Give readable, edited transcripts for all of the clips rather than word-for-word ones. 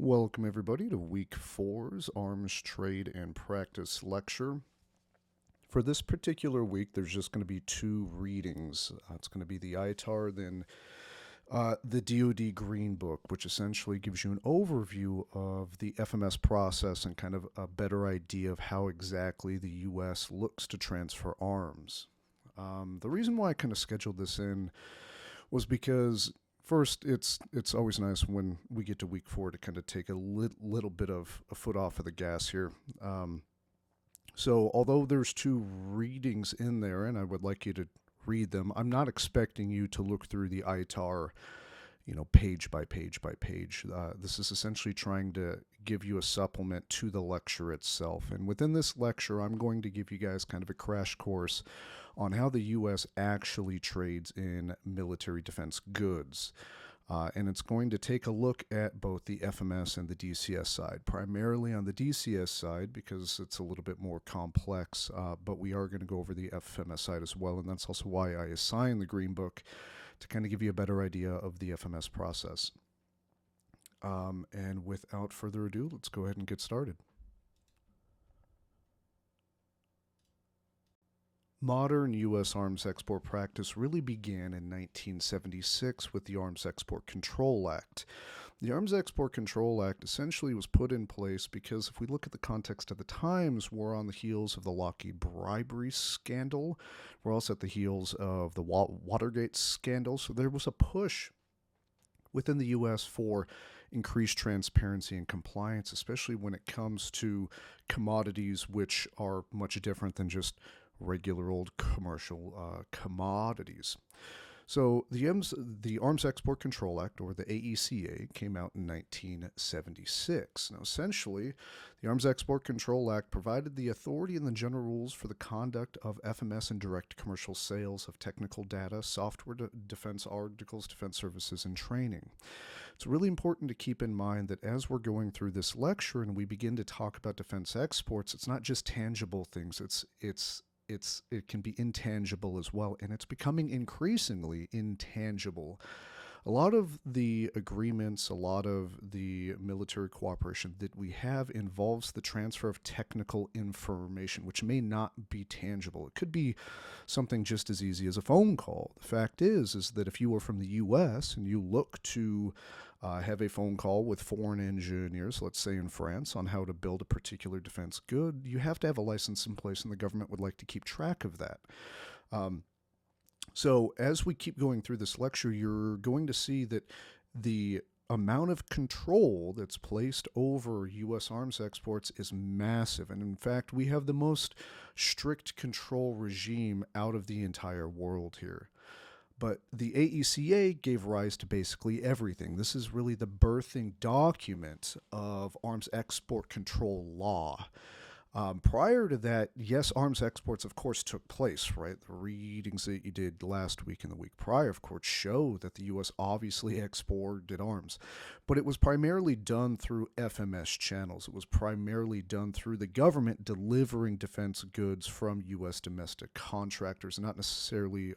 Welcome, everybody, to Week 4's Arms Trade and Practice lecture. For this particular week, there's just going to be two readings. It's going to be the ITAR, then the DoD Green Book, which essentially gives you an overview of the FMS process and kind of a better idea of how exactly the U.S. looks to transfer arms. The reason why I kind of scheduled this in was because first, it's always nice when we get to week 4 to kind of take a little bit of a foot off of the gas here. So although there's two readings in there, and I would like you to read them, I'm not expecting you to look through the ITAR, page by page by page. This is essentially trying to give you a supplement to the lecture itself. And within this lecture, I'm going to give you guys kind of a crash course on how the U.S. actually trades in military defense goods. And it's going to take a look at both the FMS and the DCS side, primarily on the DCS side because it's a little bit more complex, but we are going to go over the FMS side as well, and that's also why I assigned the Green Book to kind of give you a better idea of the FMS process. And without further ado, let's go ahead and get started. Modern U.S. arms export practice really began in 1976 with the Arms Export Control Act. The Arms Export Control Act essentially was put in place because if we look at the context of the times, we're on the heels of the Lockheed bribery scandal. We're also at the heels of the Watergate scandal. So there was a push within the U.S. for increased transparency and compliance, especially when it comes to commodities which are much different than just regular old commercial commodities. So the Arms Export Control Act, or the AECA, came out in 1976. Now, essentially, the Arms Export Control Act provided the authority and the general rules for the conduct of FMS and direct commercial sales of technical data, software defense articles, defense services, and training. It's really important to keep in mind that as we're going through this lecture and we begin to talk about defense exports, it's not just tangible things. It can be intangible as well, and it's becoming increasingly intangible. A lot of the agreements, a lot of the military cooperation that we have involves the transfer of technical information, which may not be tangible. It could be something just as easy as a phone call. The fact is that if you are from the U.S. and you look to have a phone call with foreign engineers, let's say in France, on how to build a particular defense good, you have to have a license in place, and the government would like to keep track of that. So as we keep going through this lecture, you're going to see that the amount of control that's placed over U.S. arms exports is massive. And in fact, we have the most strict control regime out of the entire world here. But the AECA gave rise to basically everything. This is really the birthing document of arms export control law. Prior to that, yes, arms exports, of course, took place, right? The readings that you did last week and the week prior, of course, show that the U.S. obviously exported arms. But it was primarily done through FMS channels. It was primarily done through the government delivering defense goods from U.S. domestic contractors, not necessarily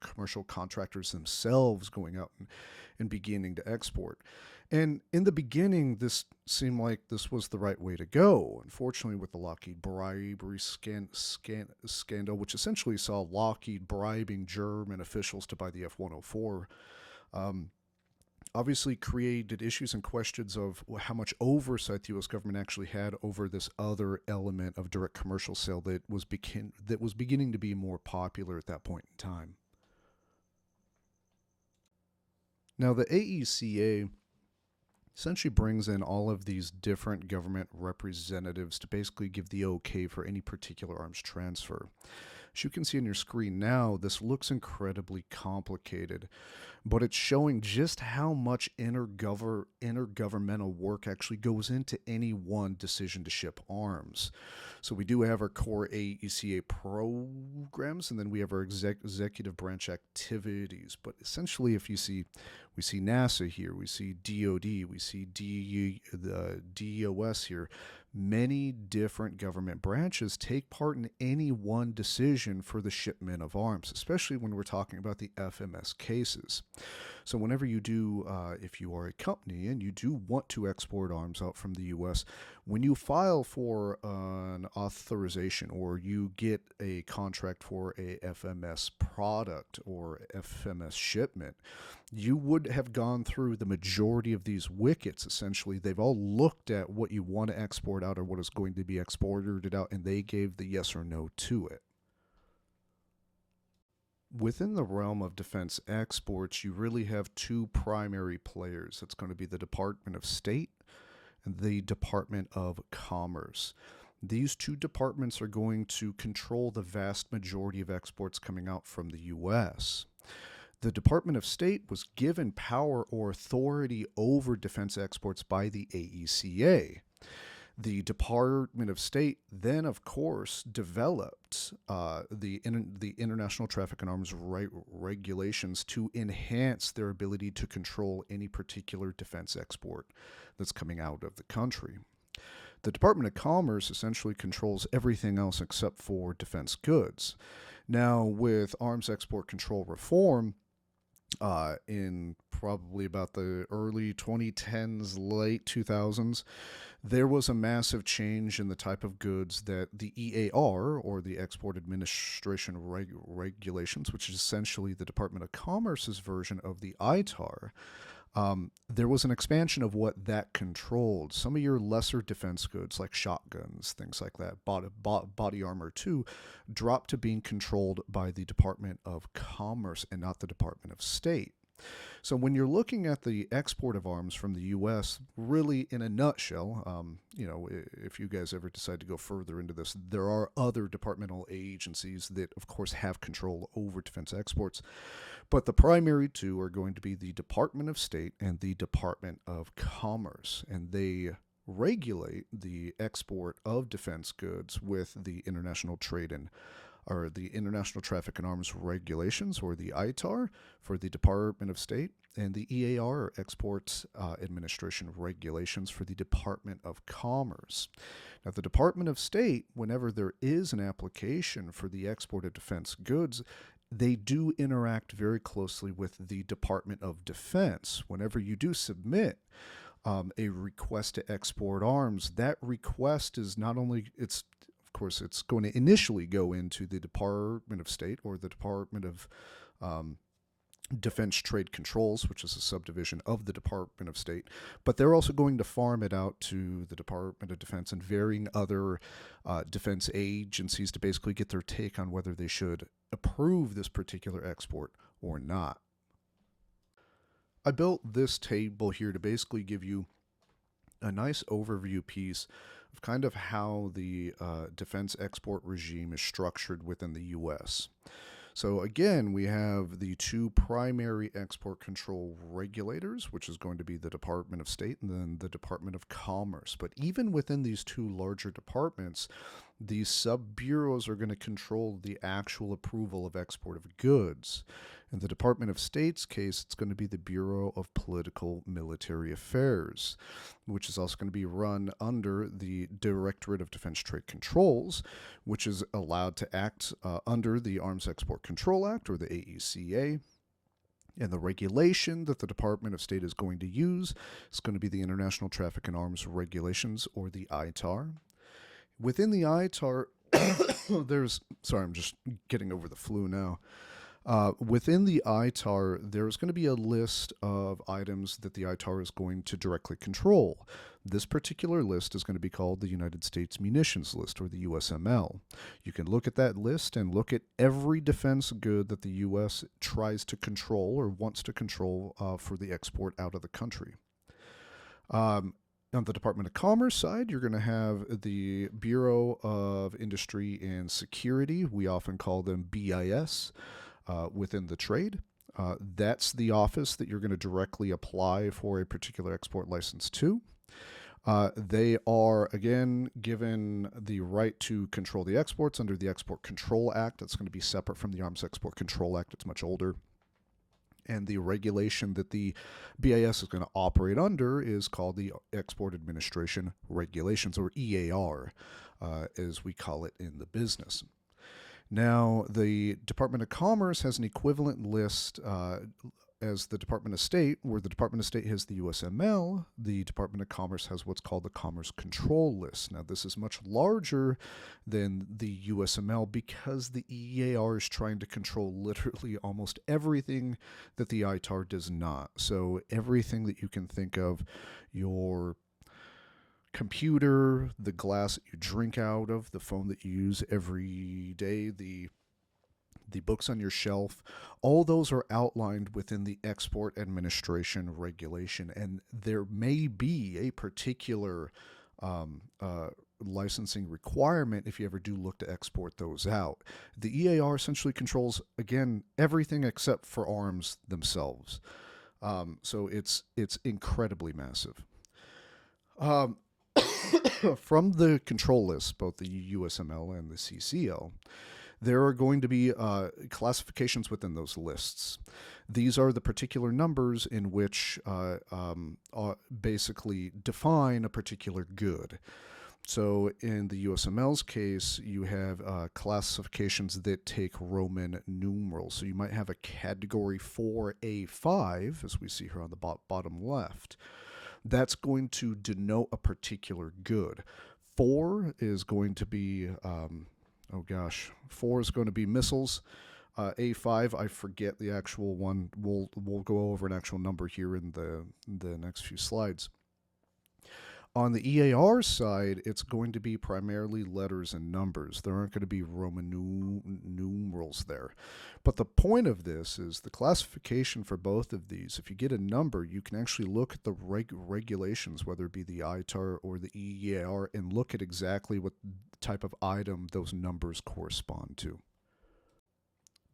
commercial contractors themselves going out and beginning to export. And in the beginning, this seemed like this was the right way to go. Unfortunately, with the Lockheed bribery scandal, which essentially saw Lockheed bribing German officials to buy the F-104, obviously created issues and questions of how much oversight the U.S. government actually had over this other element of direct commercial sale that was beginning to be more popular at that point in time. Now, the AECA essentially brings in all of these different government representatives to basically give the okay for any particular arms transfer. As you can see on your screen now, this looks incredibly complicated, but it's showing just how much intergovernmental work actually goes into any one decision to ship arms. So we do have our core AECA programs, and then we have our executive branch activities. But essentially, if you see, we see NASA here, we see DoD, we see the DOS here. Many different government branches take part in any one decision for the shipment of arms, especially when we're talking about the FMS cases. So whenever you do, if you are a company and you do want to export arms out from the U.S., when you file for an authorization or you get a contract for a FMS product or FMS shipment, you would have gone through the majority of these wickets. Essentially, they've all looked at what you want to export out or what is going to be exported out, and they gave the yes or no to it. Within the realm of defense exports, you really have two primary players. It's going to be the Department of State and the Department of Commerce. These two departments are going to control the vast majority of exports coming out from the U.S. The Department of State was given power or authority over defense exports by the AECA. The Department of State then, of course, developed the International Traffic in Arms regulations to enhance their ability to control any particular defense export that's coming out of the country. The Department of Commerce essentially controls everything else except for defense goods. Now, with arms export control reform, in probably about the early 2010s, late 2000s, there was a massive change in the type of goods that the EAR, or the Export Administration Regulations, which is essentially the Department of Commerce's version of the ITAR, there was an expansion of what that controlled. Some of your lesser defense goods, like shotguns, things like that, body armor too, dropped to being controlled by the Department of Commerce and not the Department of State. So when you're looking at the export of arms from the U.S., really in a nutshell, if you guys ever decide to go further into this, there are other departmental agencies that, of course, have control over defense exports. But the primary two are going to be the Department of State and the Department of Commerce. And they regulate the export of defense goods with the International Traffic in Arms Regulations, or the ITAR, for the Department of State, and the EAR, or Export Administration Regulations, for the Department of Commerce. Now, the Department of State, whenever there is an application for the export of defense goods, they do interact very closely with the Department of Defense. Whenever you do submit a request to export arms, that request is not only, of course, it's going to initially go into the Department of State or the Department of Defense Trade Controls, which is a subdivision of the Department of State, but they're also going to farm it out to the Department of Defense and varying other defense agencies to basically get their take on whether they should approve this particular export or not. I built this table here to basically give you a nice overview piece of kind of how the defense export regime is structured within the U.S. So again, we have the two primary export control regulators, which is going to be the Department of State and then the Department of Commerce. But even within these two larger departments, these sub-bureaus are going to control the actual approval of export of goods. In the Department of State's case, it's going to be the Bureau of Political Military Affairs, which is also going to be run under the Directorate of Defense Trade Controls, which is allowed to act under the Arms Export Control Act, or the AECA. And the regulation that the Department of State is going to use is going to be the International Traffic in Arms Regulations, or the ITAR. Within the ITAR, I'm just getting over the flu now. Within the ITAR, there's going to be a list of items that the ITAR is going to directly control. This particular list is going to be called the United States Munitions List, or the USML. You can look at that list and look at every defense good that the U.S. tries to control or wants to control for the export out of the country. On the Department of Commerce side, you're going to have the Bureau of Industry and Security. We often call them BIS. Within the trade. That's the office that you're going to directly apply for a particular export license to. They are, again, given the right to control the exports under the Export Control Act. That's going to be separate from the Arms Export Control Act. It's much older. And the regulation that the BIS is going to operate under is called the Export Administration Regulations, or EAR, as we call it in the business. Now, the Department of Commerce has an equivalent list as the Department of State, where the Department of State has the USML, the Department of Commerce has what's called the Commerce Control List. Now, this is much larger than the USML because the EAR is trying to control literally almost everything that the ITAR does not. So everything that you can think of, your computer, the glass that you drink out of, the phone that you use every day, the books on your shelf, all those are outlined within the Export Administration Regulation, and there may be a particular licensing requirement if you ever do look to export those out. The EAR essentially controls, again, everything except for arms themselves. So it's incredibly massive. From the control list, both the USML and the CCL, there are going to be classifications within those lists. These are the particular numbers in which basically define a particular good. So in the USML's case, you have classifications that take Roman numerals. So you might have a category 4A5, as we see here on the bottom left. That's going to denote a particular good. 4 is going to be... 4 is going to be missiles. A5, I forget the actual one. We'll go over an actual number here in the next few slides. On the EAR side, it's going to be primarily letters and numbers. There aren't going to be Roman numerals there. But the point of this is the classification for both of these. If you get a number, you can actually look at the regulations, whether it be the ITAR or the EAR, and look at exactly what type of item those numbers correspond to.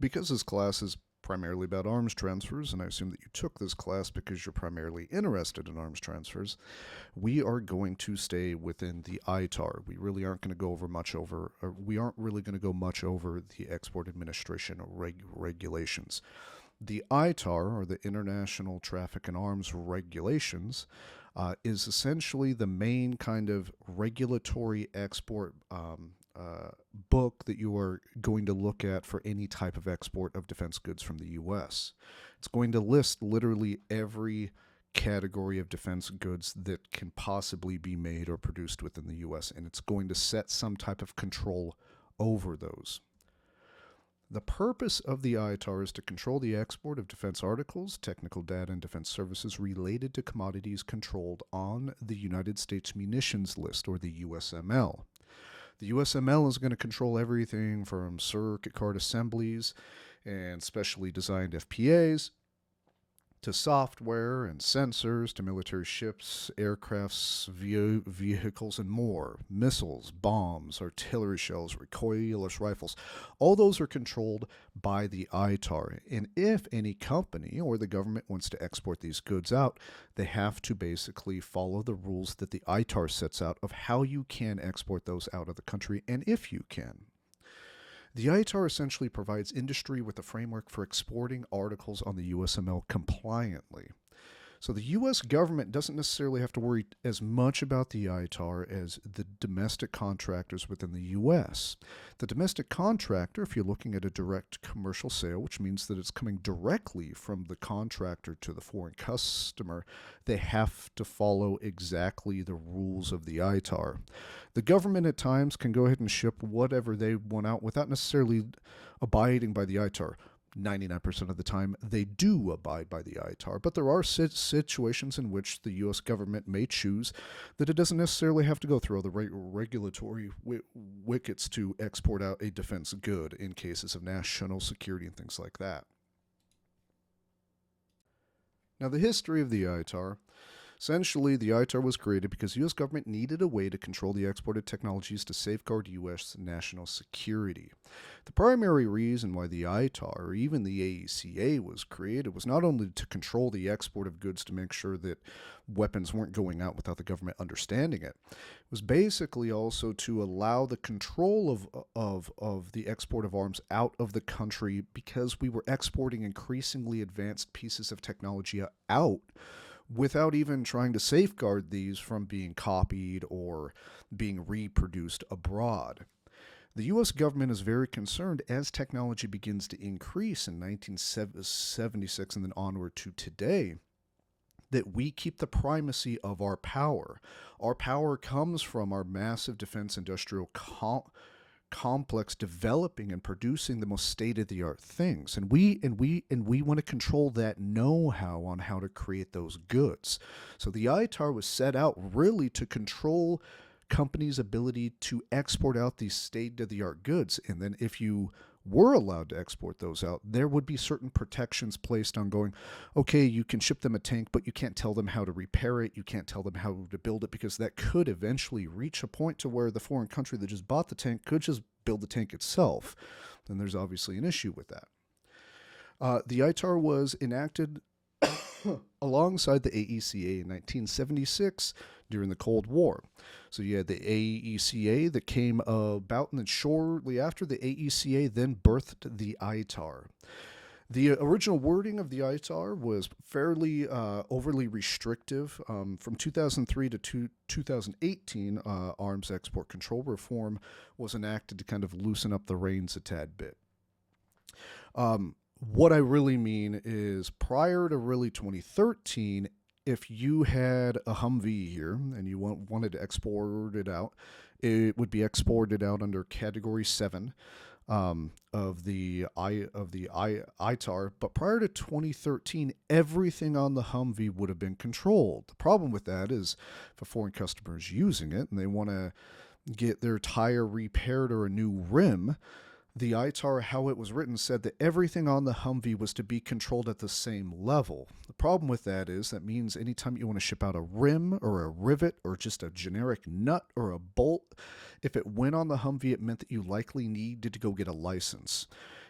Because this class is primarily about arms transfers, and I assume that you took this class because you're primarily interested in arms transfers, we are going to stay within the ITAR. We really aren't going to go over much over, or we aren't really going to go much over the Export Administration regulations. The ITAR, or the International Traffic in Arms Regulations, is essentially the main kind of regulatory export book that you are going to look at for any type of export of defense goods from the U.S. It's going to list literally every category of defense goods that can possibly be made or produced within the U.S., and it's going to set some type of control over those. The purpose of the ITAR is to control the export of defense articles, technical data, and defense services related to commodities controlled on the United States Munitions List, or the USML. The USML is going to control everything from circuit card assemblies and specially designed FPAs to software and sensors to military ships, aircrafts, vehicles, and more. Missiles, bombs, artillery shells, recoilless rifles. All those are controlled by the ITAR. And if any company or the government wants to export these goods out, they have to basically follow the rules that the ITAR sets out of how you can export those out of the country and if you can. The ITAR essentially provides industry with a framework for exporting articles on the USML compliantly. So the U.S. government doesn't necessarily have to worry as much about the ITAR as the domestic contractors within the U.S. The domestic contractor, if you're looking at a direct commercial sale, which means that it's coming directly from the contractor to the foreign customer, they have to follow exactly the rules of the ITAR. The government at times can go ahead and ship whatever they want out without necessarily abiding by the ITAR. 99% of the time, they do abide by the ITAR, but there are situations in which the U.S. government may choose that it doesn't necessarily have to go through all the regulatory wickets to export out a defense good in cases of national security and things like that. Now, the history of the ITAR. Essentially, the ITAR was created because the U.S. government needed a way to control the exported technologies to safeguard U.S. national security. The primary reason why the ITAR, or even the AECA, was created was not only to control the export of goods to make sure that weapons weren't going out without the government understanding it. It was basically also to allow the control of the export of arms out of the country because we were exporting increasingly advanced pieces of technology out without even trying to safeguard these from being copied or being reproduced abroad. The U.S. government is very concerned as technology begins to increase in 1976 and then onward to today that we keep the primacy of our power. Our power comes from our massive defense industrial complex developing and producing the most state-of-the-art things, and we want to control that know-how on how to create those goods. So the ITAR was set out really to control companies' ability to export out these state-of-the-art goods, and then if you were allowed to export those out, there would be certain protections placed on going, okay, you can ship them a tank, but you can't tell them how to repair it. You can't tell them how to build it, because that could eventually reach a point to where the foreign country that just bought the tank could just build the tank itself. Then there's obviously an issue with that. The ITAR was enacted alongside the AECA in 1976 during the Cold War. So you had the AECA that came about, and then shortly after, the AECA then birthed the ITAR. The original wording of the ITAR was fairly overly restrictive. From 2003 to 2018, Arms Export Control Reform was enacted to kind of loosen up the reins a tad bit. What I really mean is, prior to really 2013, if you had a Humvee here and you wanted to export it out, it would be exported out under Category 7 of the ITAR. But prior to 2013, everything on the Humvee would have been controlled. The problem with that is, if a foreign customer is using it and they want to get their tire repaired or a new rim, the ITAR, how it was written, said that everything on the Humvee was to be controlled at the same level. The problem with that is that means anytime you want to ship out a rim or a rivet or just a generic nut or a bolt, if it went on the Humvee, it meant that you likely needed to go get a license.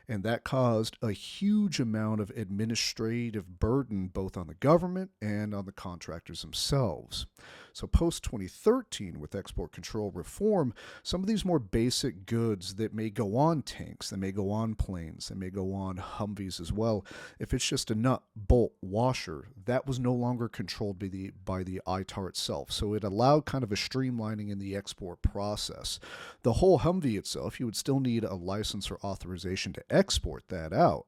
And that caused a huge amount of administrative burden both on the government and on the contractors themselves. So post 2013, with export control reform, some of these more basic goods that may go on tanks, that may go on planes, that may go on Humvees as well, if it's just a nut, bolt, washer, that was no longer controlled by the ITAR itself. So it allowed kind of a streamlining in the export process. The whole Humvee itself, you would still need a license or authorization to export that out.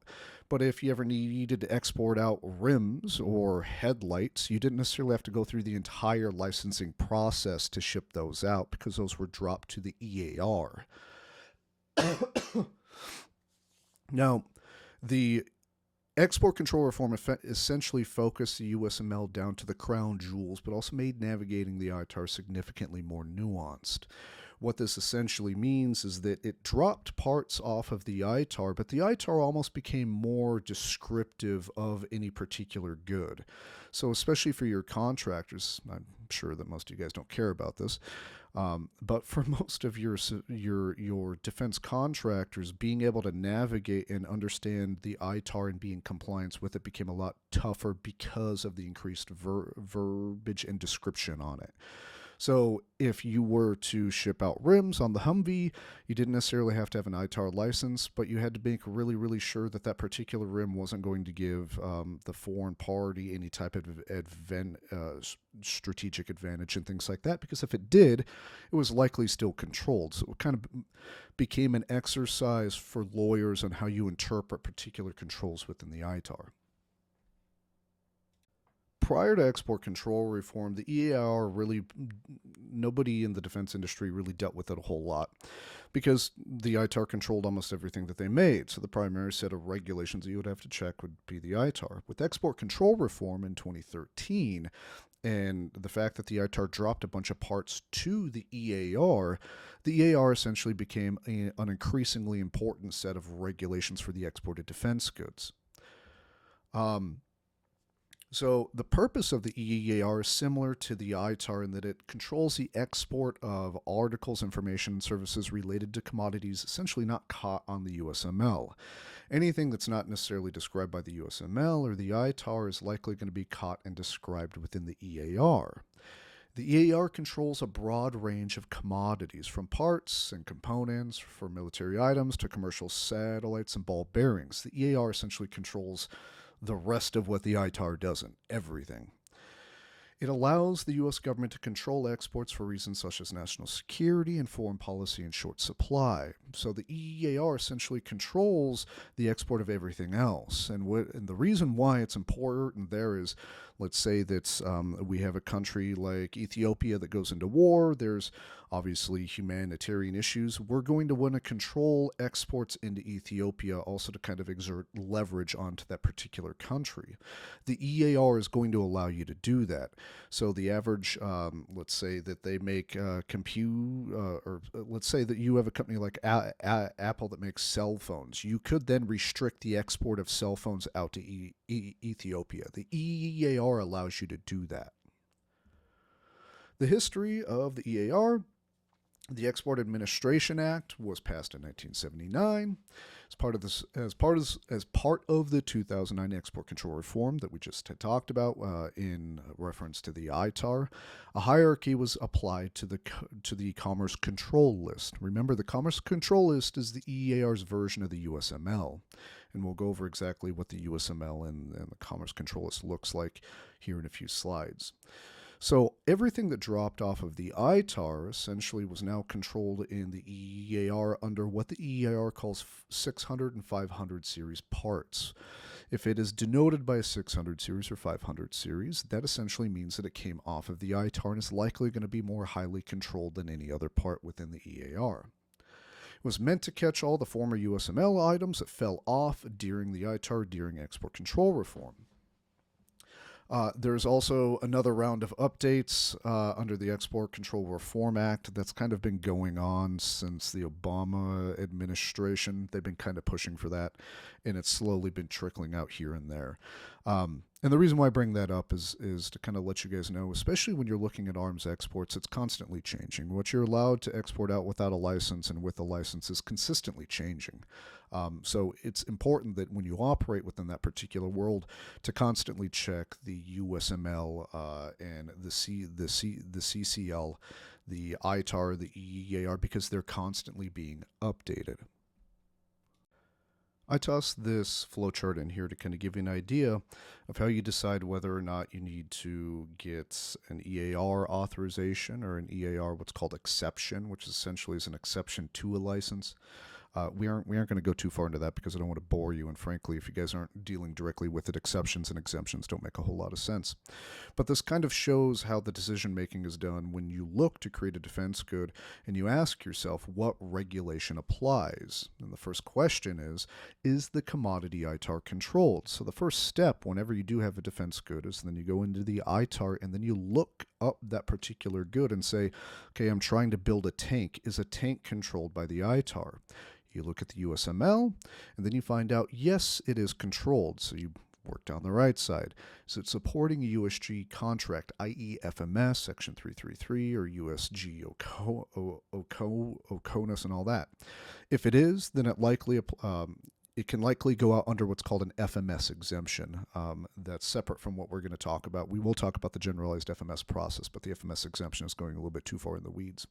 But if you ever needed to export out rims or headlights, you didn't necessarily have to go through the entire licensing process to ship those out, because those were dropped to the EAR. Now, the export control reform essentially focused the USML down to the crown jewels, but also made navigating the ITAR significantly more nuanced. What this essentially means is that it dropped parts off of the ITAR, but the ITAR almost became more descriptive of any particular good. So especially for your contractors, I'm sure that most of you guys don't care about this, but for most of your defense contractors, being able to navigate and understand the ITAR and be in compliance with it became a lot tougher because of the increased verbiage and description on it. So if you were to ship out rims on the Humvee, you didn't necessarily have to have an ITAR license, but you had to make really, really sure that that particular rim wasn't going to give the foreign party any type of strategic advantage and things like that, because if it did, it was likely still controlled. So it kind of became an exercise for lawyers on how you interpret particular controls within the ITAR. Prior to export control reform, the EAR really, nobody in the defense industry really dealt with it a whole lot, because the ITAR controlled almost everything that they made. So the primary set of regulations that you would have to check would be the ITAR. With export control reform in 2013, and the fact that the ITAR dropped a bunch of parts to the EAR essentially became an increasingly important set of regulations for the exported defense goods. So the purpose of the EAR is similar to the ITAR in that it controls the export of articles, information, and services related to commodities essentially not caught on the USML. Anything that's not necessarily described by the USML or the ITAR is likely going to be caught and described within the EAR. The EAR controls a broad range of commodities, from parts and components for military items to commercial satellites and ball bearings. The EAR essentially controls the rest of what the ITAR doesn't, everything. It allows the U.S. government to control exports for reasons such as national security and foreign policy in short supply. So the EEAR essentially controls the export of everything else. And the reason why it's important there is, let's say that we have a country like Ethiopia that goes into war. There's obviously humanitarian issues. We're going to want to control exports into Ethiopia also to kind of exert leverage onto that particular country. The EAR is going to allow you to do that. So the average, let's say that they make or let's say that you have a company like Apple that makes cell phones. You could then restrict the export of cell phones out to Ethiopia. The EAR allows you to do that. The history of the EAR. The Export Administration Act was passed in 1979 as part of the 2009 export control reform that we just had talked about in reference to the ITAR. A hierarchy was applied to the Commerce Control List. Remember, the Commerce Control List is the EAR's version of the USML, and we'll go over exactly what the USML and the Commerce Control List looks like here in a few slides. So everything that dropped off of the ITAR essentially was now controlled in the EAR under what the EAR calls 600 and 500 series parts. If it is denoted by a 600 series or 500 series, that essentially means that it came off of the ITAR and is likely going to be more highly controlled than any other part within the EAR. It was meant to catch all the former USML items that fell off during the ITAR during export control reform. There's also another round of updates under the Export Control Reform Act that's kind of been going on since the Obama administration. They've been kind of pushing for that, and it's slowly been trickling out here and there. And the reason why I bring that up is to kind of let you guys know, especially when you're looking at arms exports, it's constantly changing. What you're allowed to export out without a license and with a license is consistently changing. So it's important that when you operate within that particular world to constantly check the USML and the CCL, the ITAR, the EAR, because they're constantly being updated. I tossed this flowchart in here to kind of give you an idea of how you decide whether or not you need to get an EAR authorization or an EAR, what's called exception, which essentially is an exception to a license. We aren't going to go too far into that because I don't want to bore you, and frankly, if you guys aren't dealing directly with it, exceptions and exemptions don't make a whole lot of sense. But this kind of shows how the decision making is done when you look to create a defense good and you ask yourself what regulation applies. And the first question is the commodity ITAR controlled? So the first step whenever you do have a defense good is then you go into the ITAR and then you look up that particular good and say, okay, I'm trying to build a tank. Is a tank controlled by the ITAR? You look at the USML, and then you find out, yes, it is controlled. So you work down the right side. Is it supporting a USG contract, i.e. FMS, Section 333, or USG OCONUS and all that? If it is, then it can likely go out under what's called an FMS exemption. That's separate from what we're going to talk about. We will talk about the generalized FMS process, but the FMS exemption is going a little bit too far in the weeds.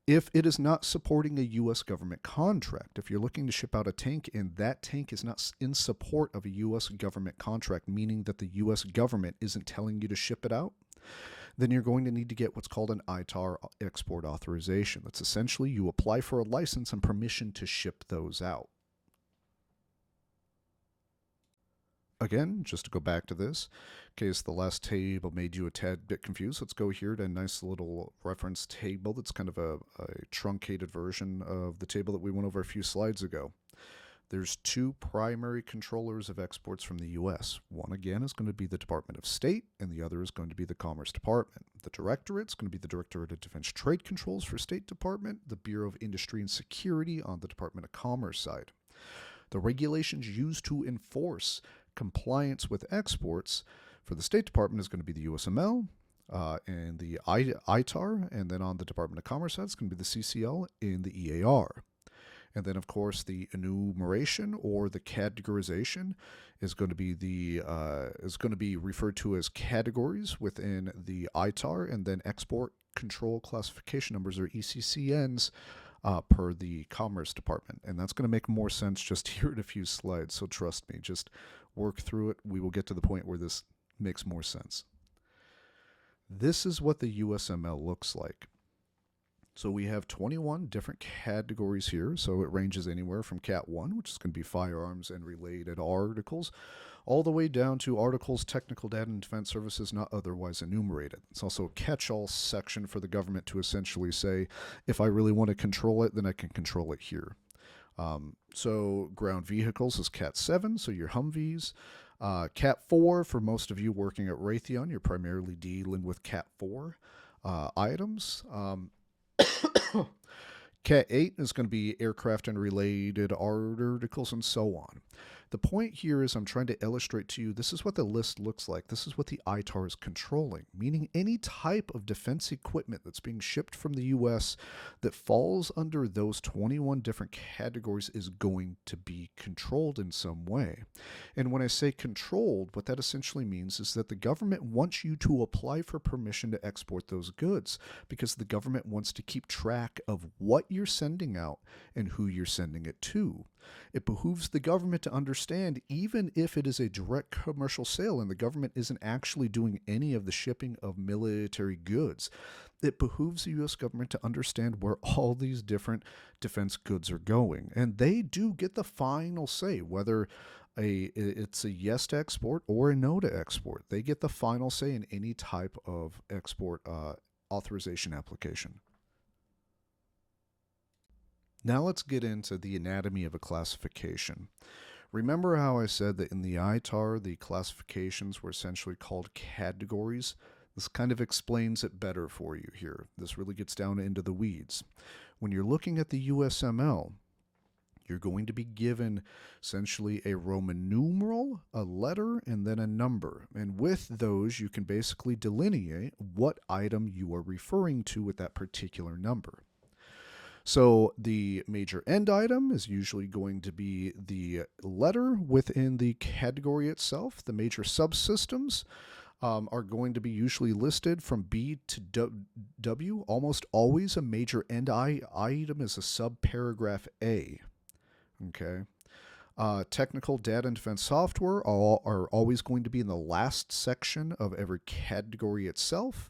If it is not supporting a U.S. government contract, if you're looking to ship out a tank and that tank is not in support of a U.S. government contract, meaning that the U.S. government isn't telling you to ship it out, then you're going to need to get what's called an ITAR export authorization. That's essentially you apply for a license and permission to ship those out. Again, just to go back to this, in case the last table made you a tad bit confused, let's go here to a nice little reference table that's kind of a truncated version of the table that we went over a few slides ago. There's two primary controllers of exports from the U.S. One, again, is going to be the Department of State, and the other is going to be the Commerce Department. The Directorate is going to be the Directorate of Defense Trade Controls for State Department, the Bureau of Industry and Security on the Department of Commerce side. The regulations used to enforce compliance with exports for the State Department is going to be the USML and the ITAR, and then on the Department of Commerce side, it's going to be the CCL and the EAR. And then, of course, the enumeration or the categorization is going to be referred to as categories within the ITAR, and then export control classification numbers or ECCNs per the Commerce Department. And that's going to make more sense just here in a few slides. So trust me, just work through it. We will get to the point where this makes more sense. This is what the USML looks like. So we have 21 different categories here. So it ranges anywhere from Cat 1, which is going to be firearms and related articles, all the way down to articles, technical data, and defense services not otherwise enumerated. It's also a catch-all section for the government to essentially say, if I really want to control it, then I can control it here. So ground vehicles is Cat 7, so your Humvees. Cat 4, for most of you working at Raytheon, you're primarily dealing with Cat 4 items. Cat 8 is going to be aircraft and related articles and so on. The point here is I'm trying to illustrate to you this is what the list looks like. This is what the ITAR is controlling, meaning any type of defense equipment that's being shipped from the U.S. that falls under those 21 different categories is going to be controlled in some way. And when I say controlled, what that essentially means is that the government wants you to apply for permission to export those goods because the government wants to keep track of what you're sending out and who you're sending it to. It behooves the government to understand, even if it is a direct commercial sale and the government isn't actually doing any of the shipping of military goods, it behooves the U.S. government to understand where all these different defense goods are going. And they do get the final say, whether it's a yes to export or a no to export. They get the final say in any type of export authorization application. Now let's get into the anatomy of a classification. Remember how I said that in the ITAR, the classifications were essentially called categories? This kind of explains it better for you here. This really gets down into the weeds. When you're looking at the USML, you're going to be given essentially a Roman numeral, a letter, and then a number. And with those, you can basically delineate what item you are referring to with that particular number. So the major end item is usually going to be the letter within the category itself. The major subsystems are going to be usually listed from B to W. Almost always a major end item is a subparagraph A. Okay. Technical data and defense software are always going to be in the last section of every category itself.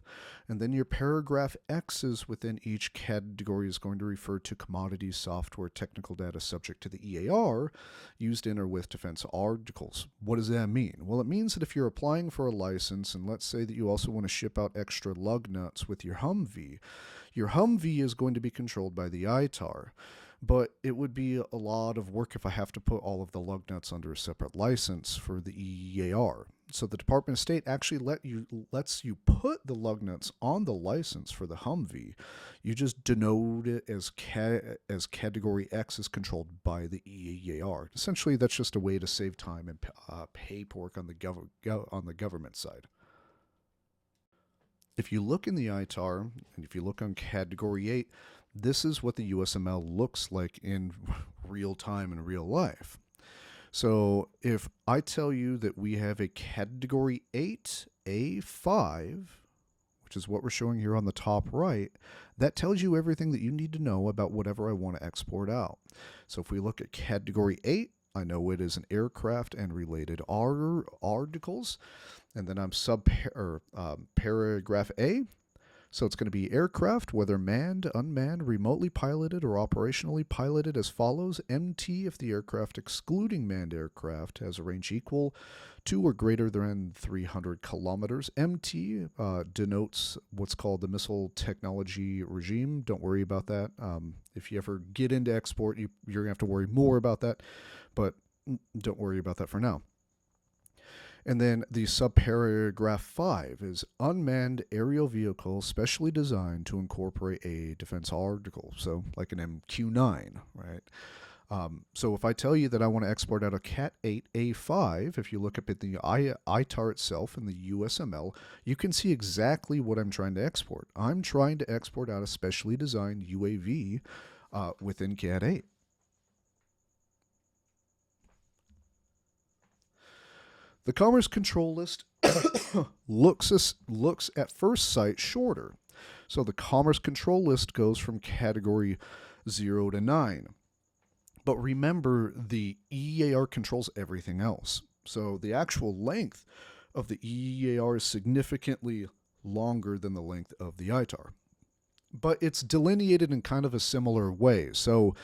And then your paragraph X's within each category is going to refer to commodity software technical data subject to the EAR used in or with defense articles. What does that mean? Well, it means that if you're applying for a license, and let's say that you also want to ship out extra lug nuts with your Humvee is going to be controlled by the ITAR. But it would be a lot of work if I have to put all of the lug nuts under a separate license for the EAR. So the Department of State actually lets you put the lug nuts on the license for the Humvee. You just denote it as Category X is controlled by the EAR. Essentially, that's just a way to save time and paperwork on the government side. If you look in the ITAR, and if you look on Category 8, this is what the USML looks like in real time in real life. So if I tell you that we have a Category 8A5, which is what we're showing here on the top right, that tells you everything that you need to know about whatever I want to export out. So if we look at Category 8, I know it is an aircraft and related articles. And then I'm paragraph A. So it's going to be aircraft, whether manned, unmanned, remotely piloted, or operationally piloted as follows. MT if the aircraft excluding manned aircraft has a range equal to or greater than 300 kilometers. MT denotes what's called the missile technology regime. Don't worry about that. If you ever get into export, you're going to have to worry more about that, but don't worry about that for now. And then the subparagraph 5 is unmanned aerial vehicle specially designed to incorporate a defense article, so like an MQ-9, right? So if I tell you that I want to export out a Cat 8A5, if you look up at the ITAR itself in the USML, you can see exactly what I'm trying to export. I'm trying to export out a specially designed UAV within Cat 8. The Commerce Control List looks at first sight shorter. So the Commerce Control List goes from Category 0 to 9. But remember, the EAR controls everything else. So the actual length of the EAR is significantly longer than the length of the ITAR. But it's delineated in kind of a similar way. So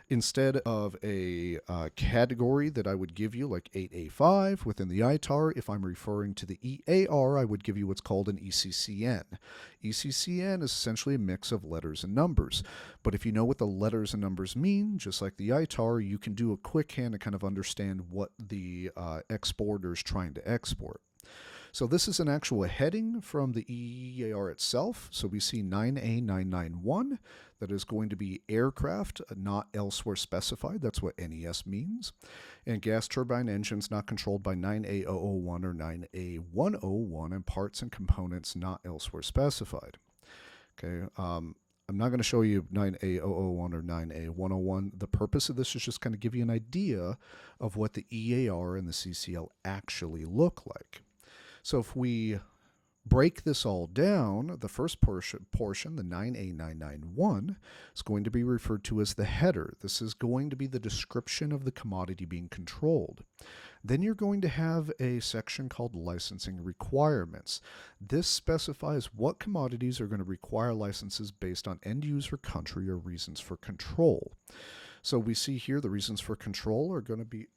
instead of a category that I would give you, like 8A5 within the ITAR, if I'm referring to the EAR, I would give you what's called an ECCN. ECCN is essentially a mix of letters and numbers. But if you know what the letters and numbers mean, just like the ITAR, you can do a quick hand to kind of understand what the exporter is trying to export. So this is an actual heading from the EAR itself. So we see 9A991. That is going to be aircraft not elsewhere specified. That's what NES means. And gas turbine engines not controlled by 9A001 or 9A101, and parts and components not elsewhere specified. Okay. I'm not going to show you 9A001 or 9A101. The purpose of this is just kind of give you an idea of what the EAR and the CCL actually look like. So if we break this all down, the first portion, the 9A991, is going to be referred to as the header. This is going to be the description of the commodity being controlled. Then you're going to have a section called licensing requirements. This specifies what commodities are going to require licenses based on end user country or reasons for control. So we see here the reasons for control are going to be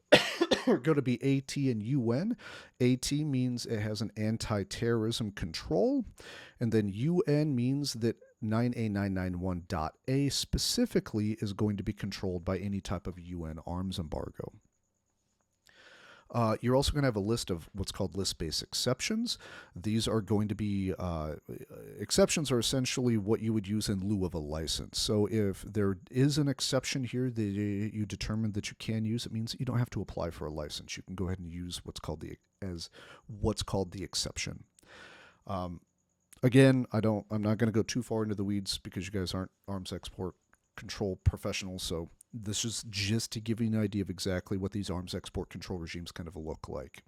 AT and UN. AT means it has an anti-terrorism control, and then UN means that 9A991.A specifically is going to be controlled by any type of UN arms embargo. You're also going to have a list of what's called list-based exceptions. These are going to be, exceptions are essentially what you would use in lieu of a license. So if there is an exception here that you determine that you can use, it means that you don't have to apply for a license. You can go ahead and use what's called the exception. Again, I'm not going to go too far into the weeds because you guys aren't arms export control professionals, so this is just to give you an idea of exactly what these arms export control regimes kind of look like.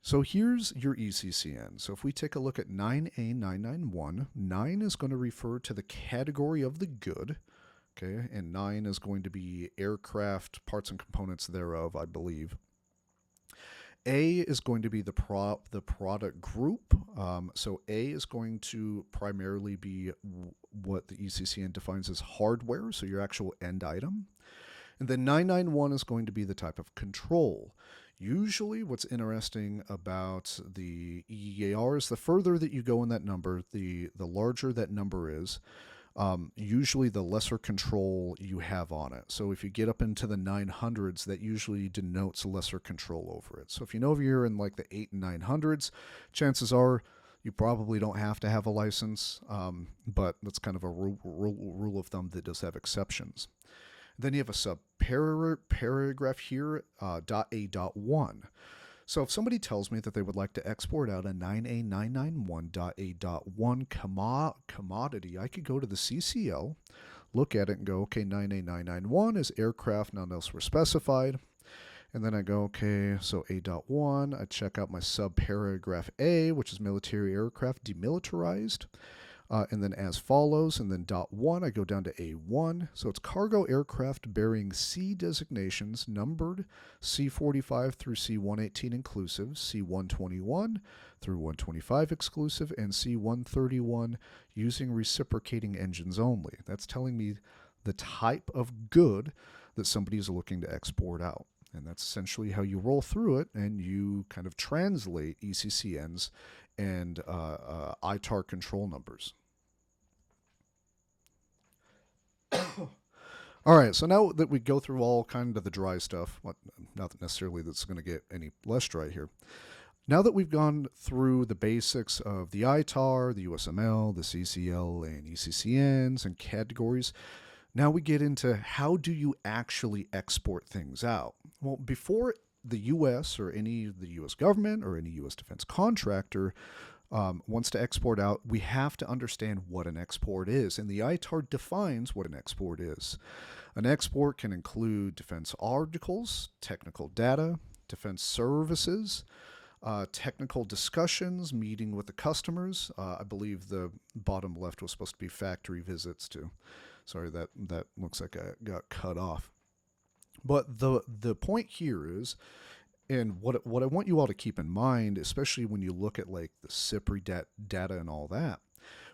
So here's your ECCN. So if we take a look at 9A991, 9 is going to refer to the category of the good, okay, and 9 is going to be aircraft, parts and components thereof, I believe. A is going to be the product group. So A is going to primarily be what the ECCN defines as hardware, so your actual end item. And then 991 is going to be the type of control. Usually what's interesting about the EAR is the further that you go in that number, the larger that number is. Usually the lesser control you have on it. So if you get up into the 900s, that usually denotes lesser control over it. So if you know if you're in like the 8 and 900s, chances are you probably don't have to have a license, but that's kind of a rule of thumb that does have exceptions. Then you have a subparagraph here, .A.1. So if somebody tells me that they would like to export out a 9A991.A.1 commodity, I could go to the CCL, look at it and go, okay, 9A991 is aircraft not elsewhere specified. And then I go, okay, so A.1, I check out my subparagraph A, which is military aircraft demilitarized. And then as follows, and then .1, I go down to A1. So it's cargo aircraft bearing C designations numbered C45 through C118 inclusive, C121 through 125 exclusive, and C131 using reciprocating engines only. That's telling me the type of good that somebody is looking to export out. And that's essentially how you roll through it, and you kind of translate ECCNs and ITAR control numbers. All right, so now that we go through all kind of the dry stuff, not necessarily that's going to get any less dry here. Now that we've gone through the basics of the ITAR, the USML, the CCL, and ECCNs and categories, now we get into how do you actually export things out? Well, before the U.S. or any of the U.S. government or any U.S. defense contractor wants to export out, we have to understand what an export is. And the ITAR defines what an export is. An export can include defense articles, technical data, defense services, technical discussions, meeting with the customers. I believe the bottom left was supposed to be factory visits too. Sorry, that looks like I got cut off. But the point here is And what I want you all to keep in mind, especially when you look at like the SIPRI data and all that,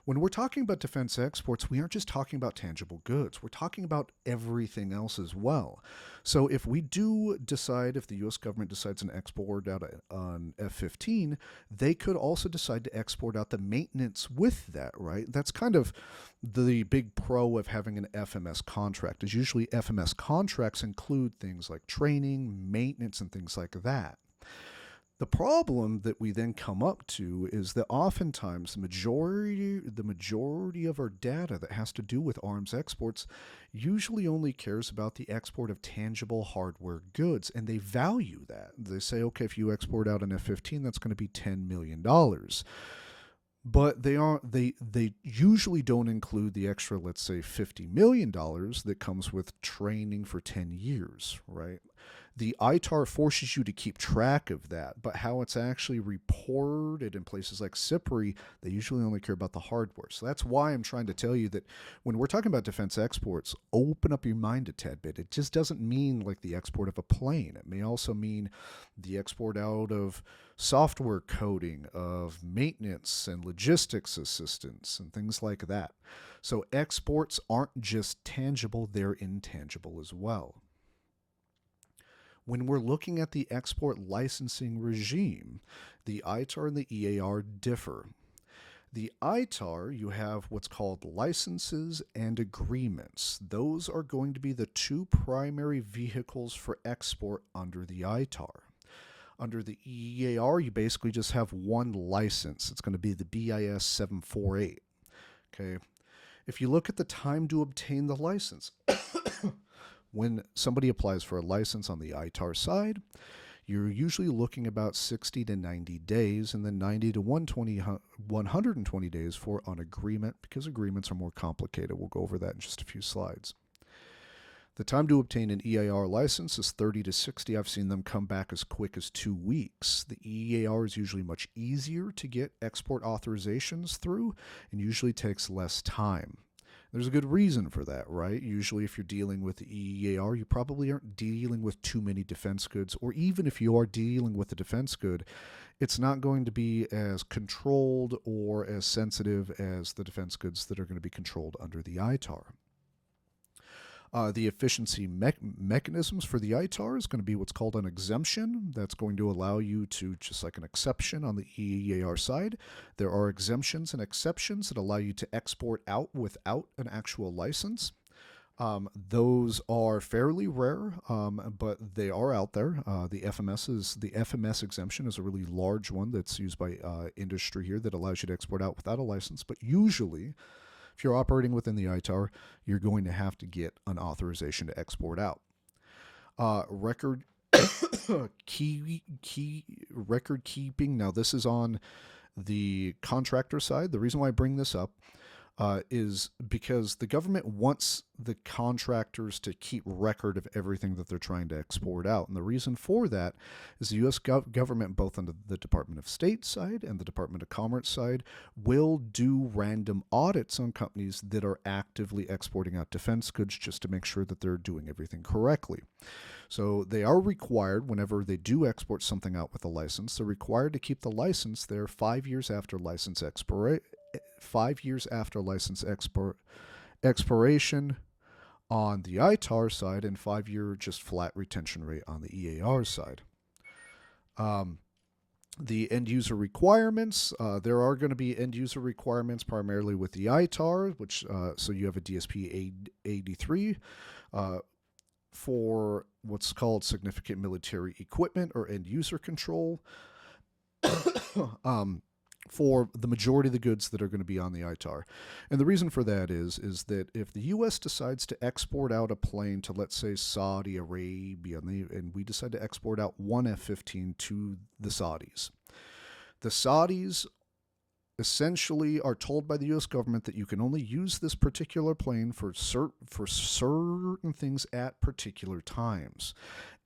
when we're talking about defense exports, we aren't just talking about tangible goods. We're talking about everything else as well. So if we do decide, if the U.S. government decides to export out an F-15, they could also decide to export out the maintenance with that, right? That's kind of the big pro of having an FMS contract, is usually FMS contracts include things like training, maintenance, and things like that. The problem that we then come up to is that oftentimes the majority of our data that has to do with arms exports usually only cares about the export of tangible hardware goods, and they value that. They say, okay, if you export out an F-15, that's going to be $10 million. But they usually don't include the extra, let's say, $50 million that comes with training for 10 years, right? The ITAR forces you to keep track of that, but how it's actually reported in places like SIPRI, they usually only care about the hardware. So that's why I'm trying to tell you that when we're talking about defense exports, open up your mind a tad bit. It just doesn't mean like the export of a plane. It may also mean the export out of software coding, of maintenance and logistics assistance and things like that. So exports aren't just tangible, they're intangible as well. When we're looking at the export licensing regime, the ITAR and the EAR differ. The ITAR, you have what's called licenses and agreements. Those are going to be the two primary vehicles for export under the ITAR. Under the EAR, you basically just have one license. It's going to be the BIS 748. Okay. If you look at the time to obtain the license, when somebody applies for a license on the ITAR side, you're usually looking about 60 to 90 days, and then 90 to 120 days for an agreement, because agreements are more complicated. We'll go over that in just a few slides. The time to obtain an EAR license is 30 to 60. I've seen them come back as quick as 2 weeks. The EAR is usually much easier to get export authorizations through and usually takes less time. There's a good reason for that, right? Usually if you're dealing with the EAR, you probably aren't dealing with too many defense goods, or even if you are dealing with a defense good, it's not going to be as controlled or as sensitive as the defense goods that are going to be controlled under the ITAR. The efficiency mechanisms for the ITAR is going to be what's called an exemption. That's going to allow you to, just like an exception on the EAR side, there are exemptions and exceptions that allow you to export out without an actual license. Those are fairly rare, but they are out there. The FMS exemption is a really large one that's used by industry here that allows you to export out without a license, but usually if you're operating within the ITAR, you're going to have to get an authorization to export out. Record record keeping. Now, this is on the contractor side. The reason why I bring this up is because the government wants the contractors to keep record of everything that they're trying to export out. And the reason for that is the U.S. government, both on the Department of State side and the Department of Commerce side, will do random audits on companies that are actively exporting out defense goods just to make sure that they're doing everything correctly. So they are required, whenever they do export something out with a license, they're required to keep the license there 5 years after license expiration. 5 years after license expiration on the ITAR side, and 5-year just flat retention rate on the EAR side. The end user requirements, there are going to be end user requirements primarily with the ITAR, which so you have a DSP 83 for what's called significant military equipment or end user control. For the majority of the goods that are going to be on the ITAR. And the reason for that is that if the U.S. decides to export out a plane to, let's say, Saudi Arabia, and we decide to export out one F-15 to the Saudis essentially are told by the U.S. government that you can only use this particular plane for certain things at particular times,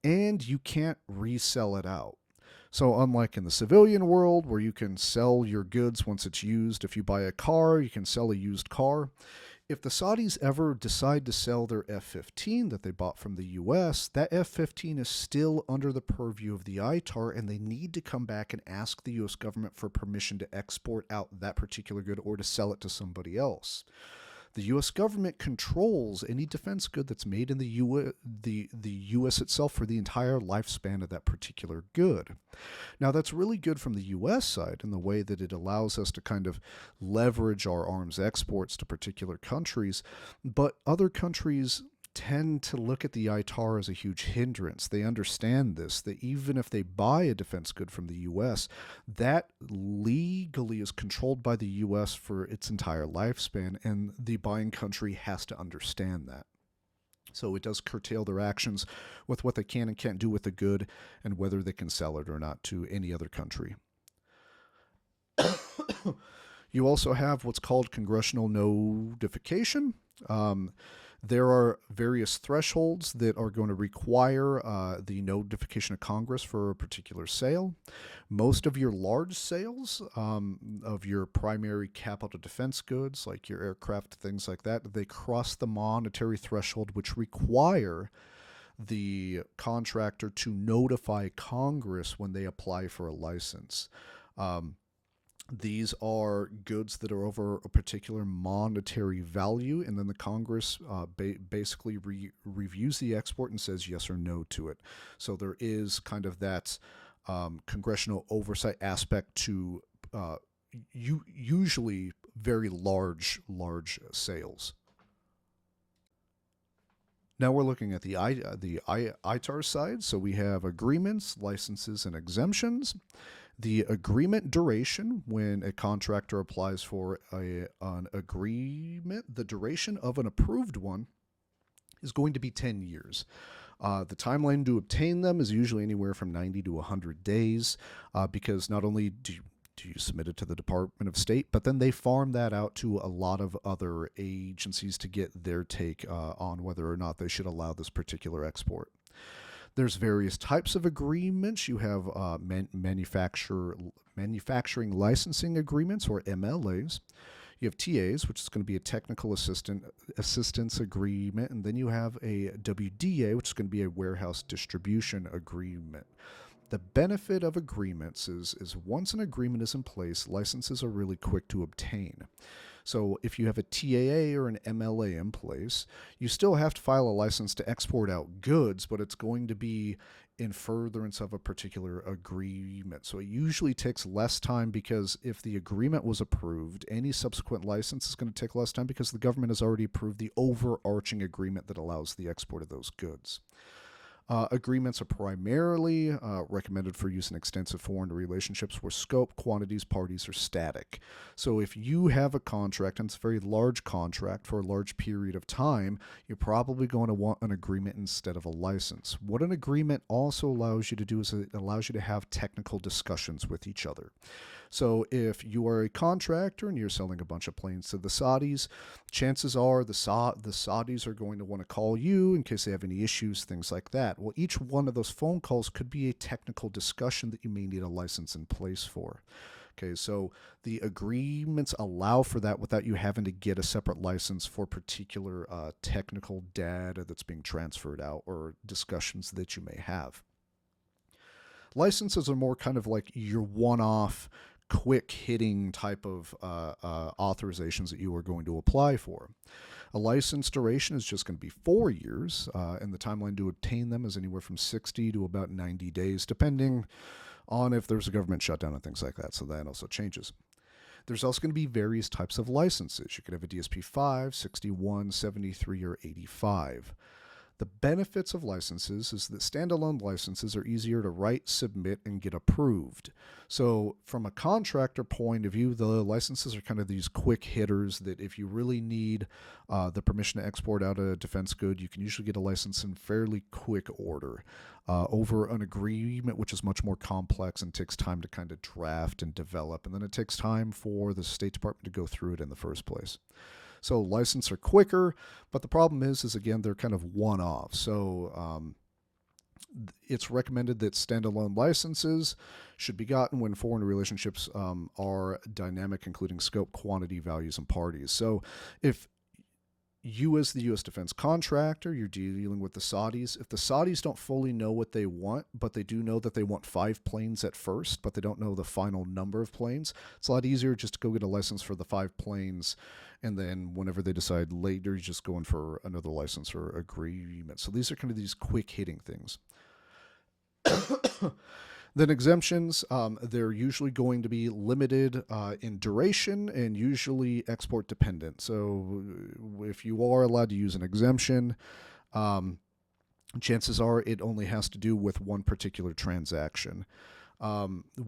and you can't resell it out. So unlike in the civilian world where you can sell your goods once it's used, if you buy a car, you can sell a used car. If the Saudis ever decide to sell their F 15 that they bought from the US, that F 15 is still under the purview of the ITAR, and they need to come back and ask the US government for permission to export out that particular good or to sell it to somebody else. The U.S. government controls any defense good that's made in the U.S. itself for the entire lifespan of that particular good. Now, that's really good from the U.S. side in the way that it allows us to kind of leverage our arms exports to particular countries, but other countries tend to look at the ITAR as a huge hindrance. They understand this, that even if they buy a defense good from the U.S., that legally is controlled by the U.S. for its entire lifespan, and the buying country has to understand that. So it does curtail their actions with what they can and can't do with the good and whether they can sell it or not to any other country. You also have what's called congressional notification. There are various thresholds that are going to require the notification of Congress for a particular sale. Most of your large sales of your primary capital defense goods, like your aircraft, things like that, they cross the monetary threshold, which require the contractor to notify Congress when they apply for a license. These are goods that are over a particular monetary value, and then the Congress basically reviews the export and says yes or no to it. So there is kind of that congressional oversight aspect to usually very large sales. Now we're looking at the ITAR side. So we have agreements, licenses, and exemptions. The agreement duration, when a contractor applies for an agreement, the duration of an approved one is going to be 10 years. The timeline to obtain them is usually anywhere from 90 to 100 days because not only do you submit it to the Department of State, but then they farm that out to a lot of other agencies to get their take on whether or not they should allow this particular export. There's various types of agreements. You have manufacturing licensing agreements, or MLAs. You have TAs, which is going to be a technical assistance agreement, and then you have a WDA, which is going to be a warehouse distribution agreement. The benefit of agreements is once an agreement is in place, licenses are really quick to obtain. So if you have a TAA or an MLA in place, you still have to file a license to export out goods, but it's going to be in furtherance of a particular agreement. So it usually takes less time because if the agreement was approved, any subsequent license is going to take less time because the government has already approved the overarching agreement that allows the export of those goods. Agreements are primarily recommended for use in extensive foreign relationships where scope, quantities, parties are static. So if you have a contract, and it's a very large contract for a large period of time, you're probably going to want an agreement instead of a license. What an agreement also allows you to do is it allows you to have technical discussions with each other. So if you are a contractor and you're selling a bunch of planes to the Saudis, chances are the Saudis are going to want to call you in case they have any issues, things like that. Well, each one of those phone calls could be a technical discussion that you may need a license in place for. Okay, so the agreements allow for that without you having to get a separate license for particular technical data that's being transferred out or discussions that you may have. Licenses are more kind of like your one-off, quick-hitting type of authorizations that you are going to apply for. A license duration is just going to be 4 years, and the timeline to obtain them is anywhere from 60 to about 90 days, depending on if there's a government shutdown and things like that, so that also changes. There's also going to be various types of licenses. You could have a DSP 5, 61, 73, or 85. The benefits of licenses is that standalone licenses are easier to write, submit, and get approved. So from a contractor point of view, the licenses are kind of these quick hitters that if you really need the permission to export out a defense good, you can usually get a license in fairly quick order over an agreement, which is much more complex and takes time to kind of draft and develop. And then it takes time for the State Department to go through it in the first place. So licenses are quicker, but the problem is again, they're kind of one-off. So it's recommended that standalone licenses should be gotten when foreign relationships are dynamic, including scope, quantity, values, and parties. So if You, as the U.S. defense contractor, you're dealing with the Saudis. If the Saudis don't fully know what they want, but they do know that they want 5 planes at first, but they don't know the final number of planes, it's a lot easier just to go get a license for the 5 planes. And then whenever they decide later, you're just going for another license or agreement. So these are kind of these quick hitting things. Then exemptions, they're usually going to be limited in duration and usually export dependent. So if you are allowed to use an exemption, chances are it only has to do with one particular transaction.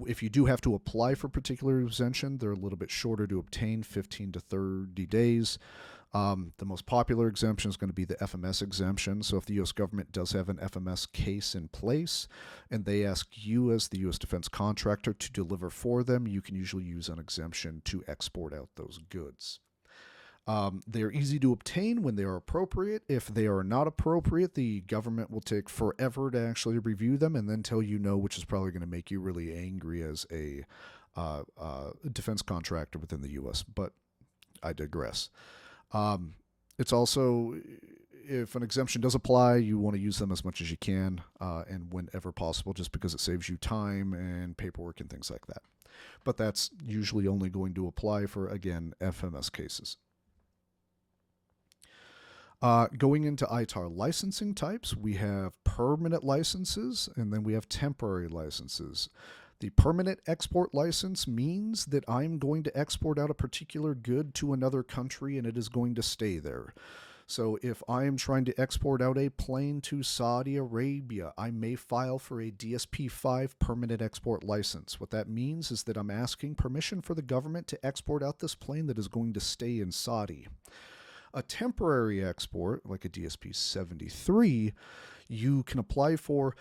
If you do have to apply for particular exemption, they're a little bit shorter to obtain, 15 to 30 days. The most popular exemption is going to be the FMS exemption. So if the U.S. government does have an FMS case in place and they ask you as the U.S. defense contractor to deliver for them, you can usually use an exemption to export out those goods. They're easy to obtain when they are appropriate. If they are not appropriate, the government will take forever to actually review them and then tell you no, which is probably going to make you really angry as a defense contractor within the U.S. But I digress. It's also, if an exemption does apply, you want to use them as much as you can and whenever possible, just because it saves you time and paperwork and things like that. But that's usually only going to apply for, again, FMS cases. Going into ITAR licensing types, we have permanent licenses and then we have temporary licenses. The permanent export license means that I'm going to export out a particular good to another country and it is going to stay there. So if I am trying to export out a plane to Saudi Arabia, I may file for a DSP-5 permanent export license. What that means is that I'm asking permission for the government to export out this plane that is going to stay in Saudi. A temporary export, like a DSP-73, you can apply for,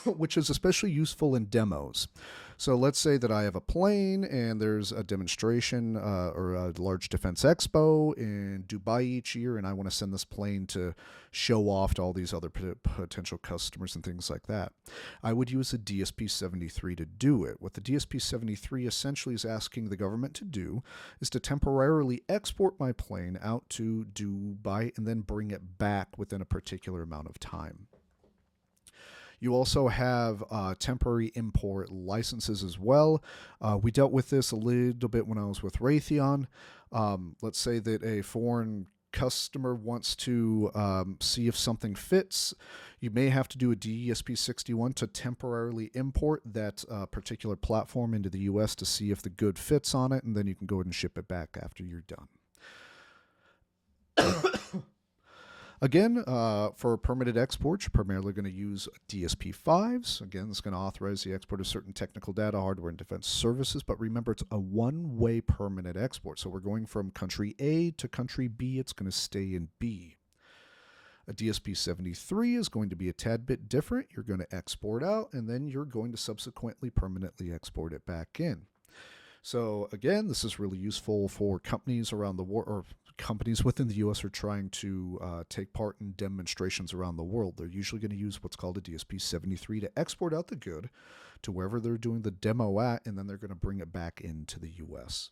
which is especially useful in demos. So let's say that I have a plane and there's a demonstration or a large defense expo in Dubai each year, and I want to send this plane to show off to all these other potential customers and things like that. I would use a DSP-73 to do it. What the DSP-73 essentially is asking the government to do is to temporarily export my plane out to Dubai and then bring it back within a particular amount of time. You also have temporary import licenses as well. We dealt with this a little bit when I was with Raytheon. Let's say that a foreign customer wants to see if something fits. You may have to do a DSP-61 to temporarily import that particular platform into the U.S. to see if the good fits on it, and then you can go ahead and ship it back after you're done. Again, for permitted exports, you're primarily going to use DSP-5s. Again, it's going to authorize the export of certain technical data, hardware, and defense services. But remember, it's a one-way permanent export. So we're going from country A to country B. It's going to stay in B. A DSP-73 is going to be a tad bit different. You're going to export out, and then you're going to subsequently permanently export it back in. So again, this is really useful for companies around the world, or companies within the U.S. are trying to take part in demonstrations around the world. They're usually going to use what's called a DSP-73 to export out the good to wherever they're doing the demo at, and then they're going to bring it back into the U.S.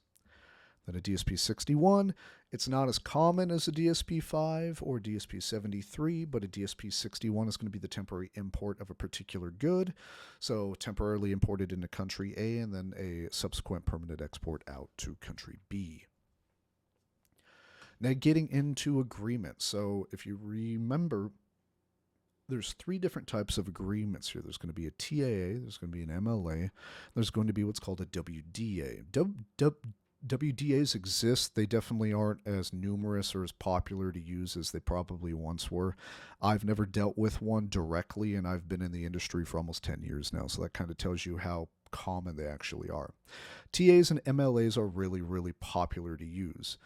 Then a DSP-61, it's not as common as a DSP-5 or DSP-73, but a DSP-61 is going to be the temporary import of a particular good. So temporarily imported into country A and then a subsequent permanent export out to country B. Now getting into agreements. So if you remember, there's 3 different types of agreements here. There's going to be a TAA, there's going to be an MLA, there's going to be what's called a WDA. WDAs exist. They definitely aren't as numerous or as popular to use as they probably once were. I've never dealt with one directly, and I've been in the industry for almost 10 years now, so that kind of tells you how common they actually are. TAs and MLAs are really, really popular to use.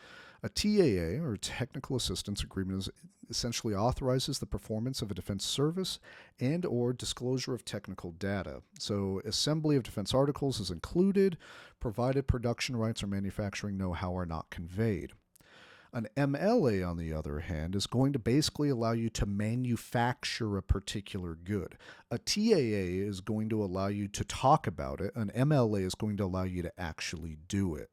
A TAA, or Technical Assistance Agreement, essentially authorizes the performance of a defense service and or disclosure of technical data. So assembly of defense articles is included, provided production rights or manufacturing know-how are not conveyed. An MLA, on the other hand, is going to basically allow you to manufacture a particular good. A TAA is going to allow you to talk about it. An MLA is going to allow you to actually do it.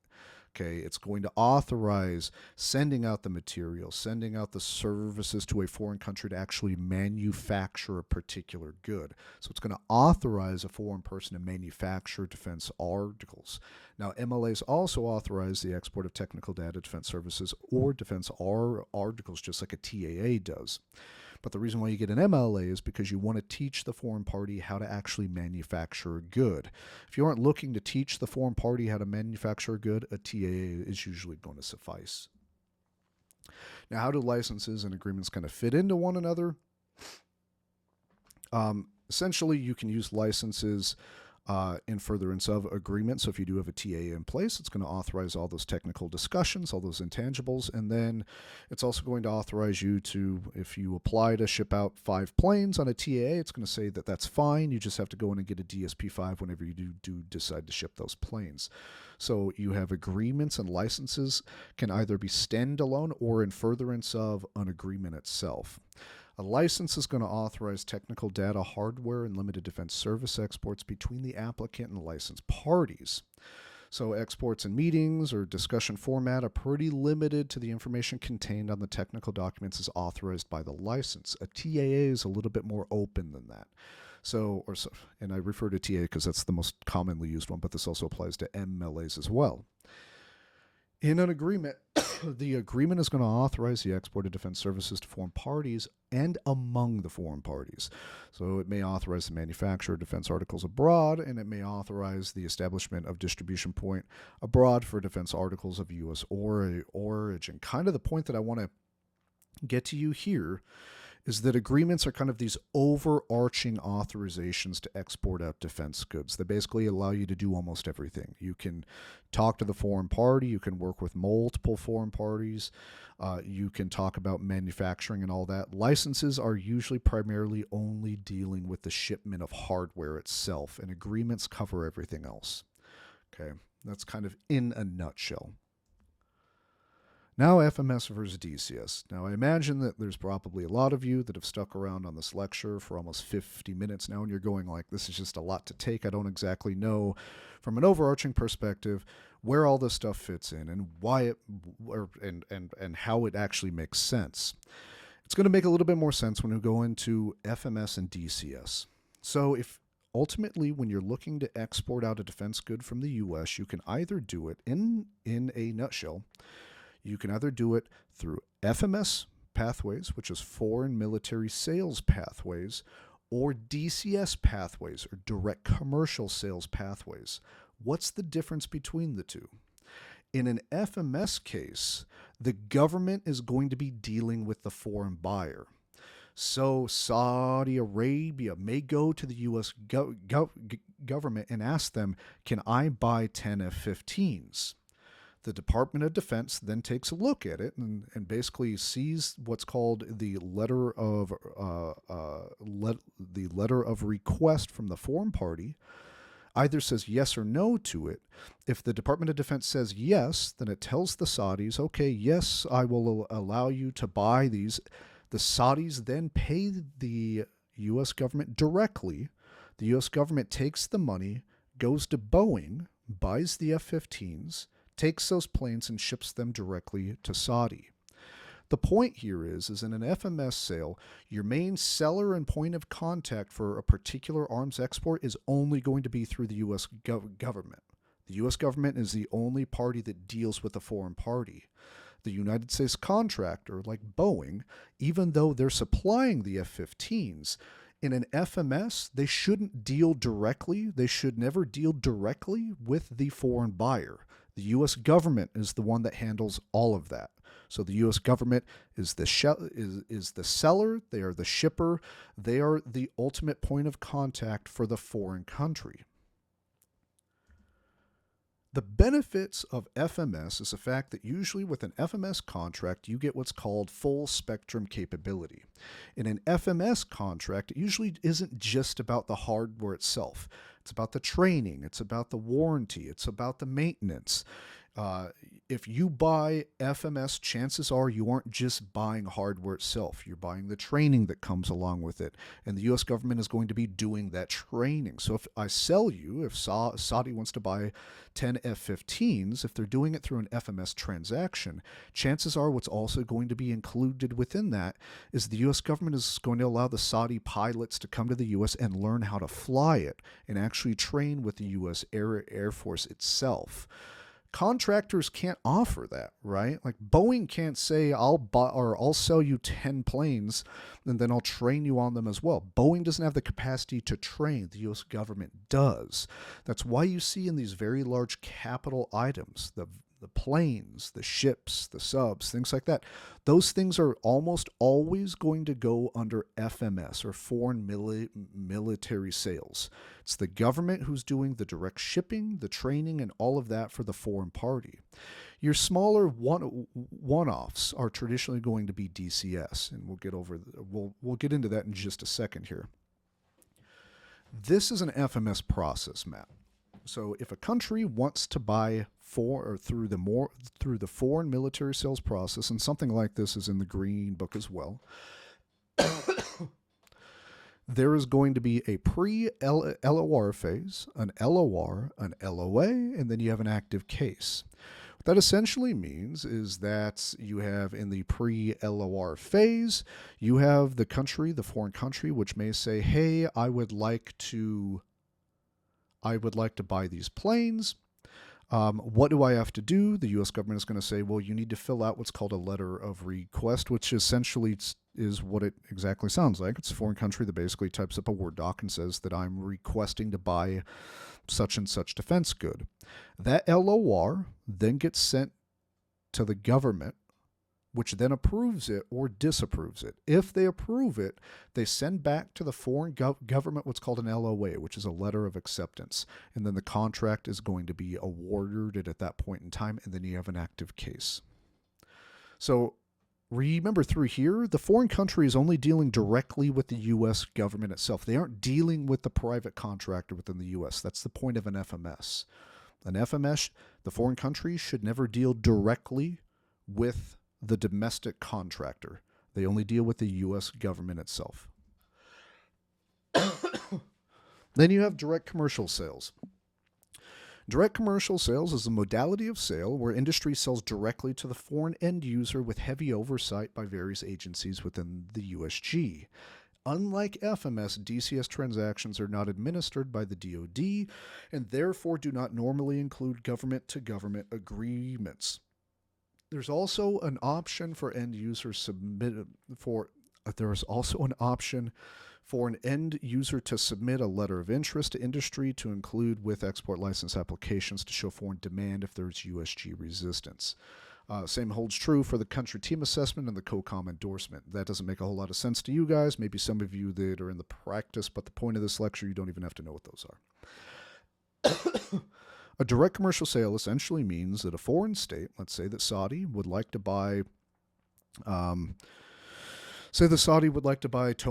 Okay, it's going to authorize sending out the materials, sending out the services to a foreign country to actually manufacture a particular good. So it's going to authorize a foreign person to manufacture defense articles. Now, MLAs also authorize the export of technical data, defense services, or defense articles, just like a TAA does. But the reason why you get an MLA is because you want to teach the foreign party how to actually manufacture a good. If you aren't looking to teach the foreign party how to manufacture a good, a TAA is usually going to suffice. Now, how do licenses and agreements kind of fit into one another? Essentially, you can use licenses in furtherance of agreement. So if you do have a TAA in place, it's going to authorize all those technical discussions, all those intangibles, and then it's also going to authorize you to, if you apply to ship out 5 planes on a TAA, it's going to say that that's fine. You just have to go in and get a DSP-5 whenever you do decide to ship those planes. So you have agreements, and licenses can either be standalone or in furtherance of an agreement itself. A license is going to authorize technical data, hardware, and limited defense service exports between the applicant and licensed parties. So exports and meetings or discussion format are pretty limited to the information contained on the technical documents as authorized by the license. A TAA is a little bit more open than that. And I refer to TAA because that's the most commonly used one, but this also applies to MLAs as well. In an agreement, the agreement is going to authorize the export of defense services to foreign parties and among the foreign parties. So it may authorize the manufacture of defense articles abroad, and it may authorize the establishment of distribution point abroad for defense articles of U.S. origin. Kind of the point that I want to get to you here is that agreements are kind of these overarching authorizations to export out defense goods. They basically allow you to do almost everything. You can talk to the foreign party, you can work with multiple foreign parties, you can talk about manufacturing and all that. Licenses are usually primarily only dealing with the shipment of hardware itself, and agreements cover everything else. Okay, that's kind of in a nutshell. Now FMS versus DCS. Now I imagine that there's probably a lot of you that have stuck around on this lecture for almost 50 minutes now, and you're going like, this is just a lot to take. I don't exactly know from an overarching perspective where all this stuff fits in and why it and how it actually makes sense. It's going to make a little bit more sense when we go into FMS and DCS. So if ultimately, when you're looking to export out a defense good from the U.S., you can either do it in a nutshell. You can either do it through FMS pathways, which is foreign military sales pathways, or DCS pathways, or direct commercial sales pathways. What's the difference between the two? In an FMS case, the government is going to be dealing with the foreign buyer. So Saudi Arabia may go to the U.S. government and ask them, can I buy 10 F-15s? The Department of Defense then takes a look at it and basically sees what's called the letter of request from the foreign party, either says yes or no to it. If the Department of Defense says yes, then it tells the Saudis, okay, yes, I will allow you to buy these. The Saudis then pay the U.S. government directly. The U.S. government takes the money, goes to Boeing, buys the F-15s, takes those planes and ships them directly to Saudi. The point here is in an FMS sale, your main seller and point of contact for a particular arms export is only going to be through the U.S. government. The U.S. government is the only party that deals with the foreign party. The United States contractor, like Boeing, even though they're supplying the F-15s, in an FMS, they shouldn't deal directly. They should never deal directly with the foreign buyer. The U.S. government is the one that handles all of that. So the U.S. government is the seller, they are the shipper, they are the ultimate point of contact for the foreign country. The benefits of FMS is the fact that usually with an FMS contract, you get what's called full spectrum capability. In an FMS contract, it usually isn't just about the hardware itself. It's about the training, it's about the warranty, it's about the maintenance. Uh, if you buy FMS, chances are you aren't just buying hardware itself. You're buying the training that comes along with it. And the US government is going to be doing that training. So if I sell you, if Saudi wants to buy 10 F 15s, if they're doing it through an FMS transaction, chances are what's also going to be included within that is the US government is going to allow the Saudi pilots to come to the US and learn how to fly it and actually train with the US Air Force itself. Contractors can't offer that, right? Like Boeing can't say I'll buy or I'll sell you 10 planes and then I'll train you on them as well. Boeing doesn't have the capacity to train. The US government does. That's why you see in these very large capital items, the planes, the ships, the subs, things like that. Those things are almost always going to go under FMS or foreign military sales. It's the government who's doing the direct shipping, the training, and all of that for the foreign party. Your smaller one-offs are traditionally going to be DCS, and we'll get into that in just a second here. This is an FMS process map. So if a country wants to buy through the foreign military sales process, and something like this is in the Green Book as well, there is going to be a pre-LOR phase, an LOR, an LOA, and then you have an active case. What that essentially means is that you have in the pre-LOR phase, you have the country, the foreign country, which may say, hey, I would like to buy these planes. What do I have to do? The U.S. government is going to say, well, you need to fill out what's called a letter of request, which essentially is what it exactly sounds like. It's a foreign country that basically types up a Word doc and says that I'm requesting to buy such and such defense good. That LOR then gets sent to the government, which then approves it or disapproves it. If they approve it, they send back to the foreign government what's called an LOA, which is a letter of acceptance. And then the contract is going to be awarded at that point in time, and then you have an active case. So remember through here, the foreign country is only dealing directly with the U.S. government itself. They aren't dealing with the private contractor within the U.S. That's the point of an FMS. An FMS, the foreign country should never deal directly with the domestic contractor. They only deal with the U.S. government itself. Then you have direct commercial sales. Direct commercial sales is a modality of sale where industry sells directly to the foreign end user with heavy oversight by various agencies within the USG. Unlike FMS, DCS transactions are not administered by the DoD and therefore do not normally include government-to-government agreements. There's also an option for end users for an end user to submit a letter of interest to industry to include with export license applications to show foreign demand if there's USG resistance. Same holds true for the country team assessment and the COCOM endorsement. That doesn't make a whole lot of sense to you guys, maybe some of you that are in the practice, but the point of this lecture, you don't even have to know what those are. A direct commercial sale essentially means that a foreign state, let's say that Saudi would like to buy, TOW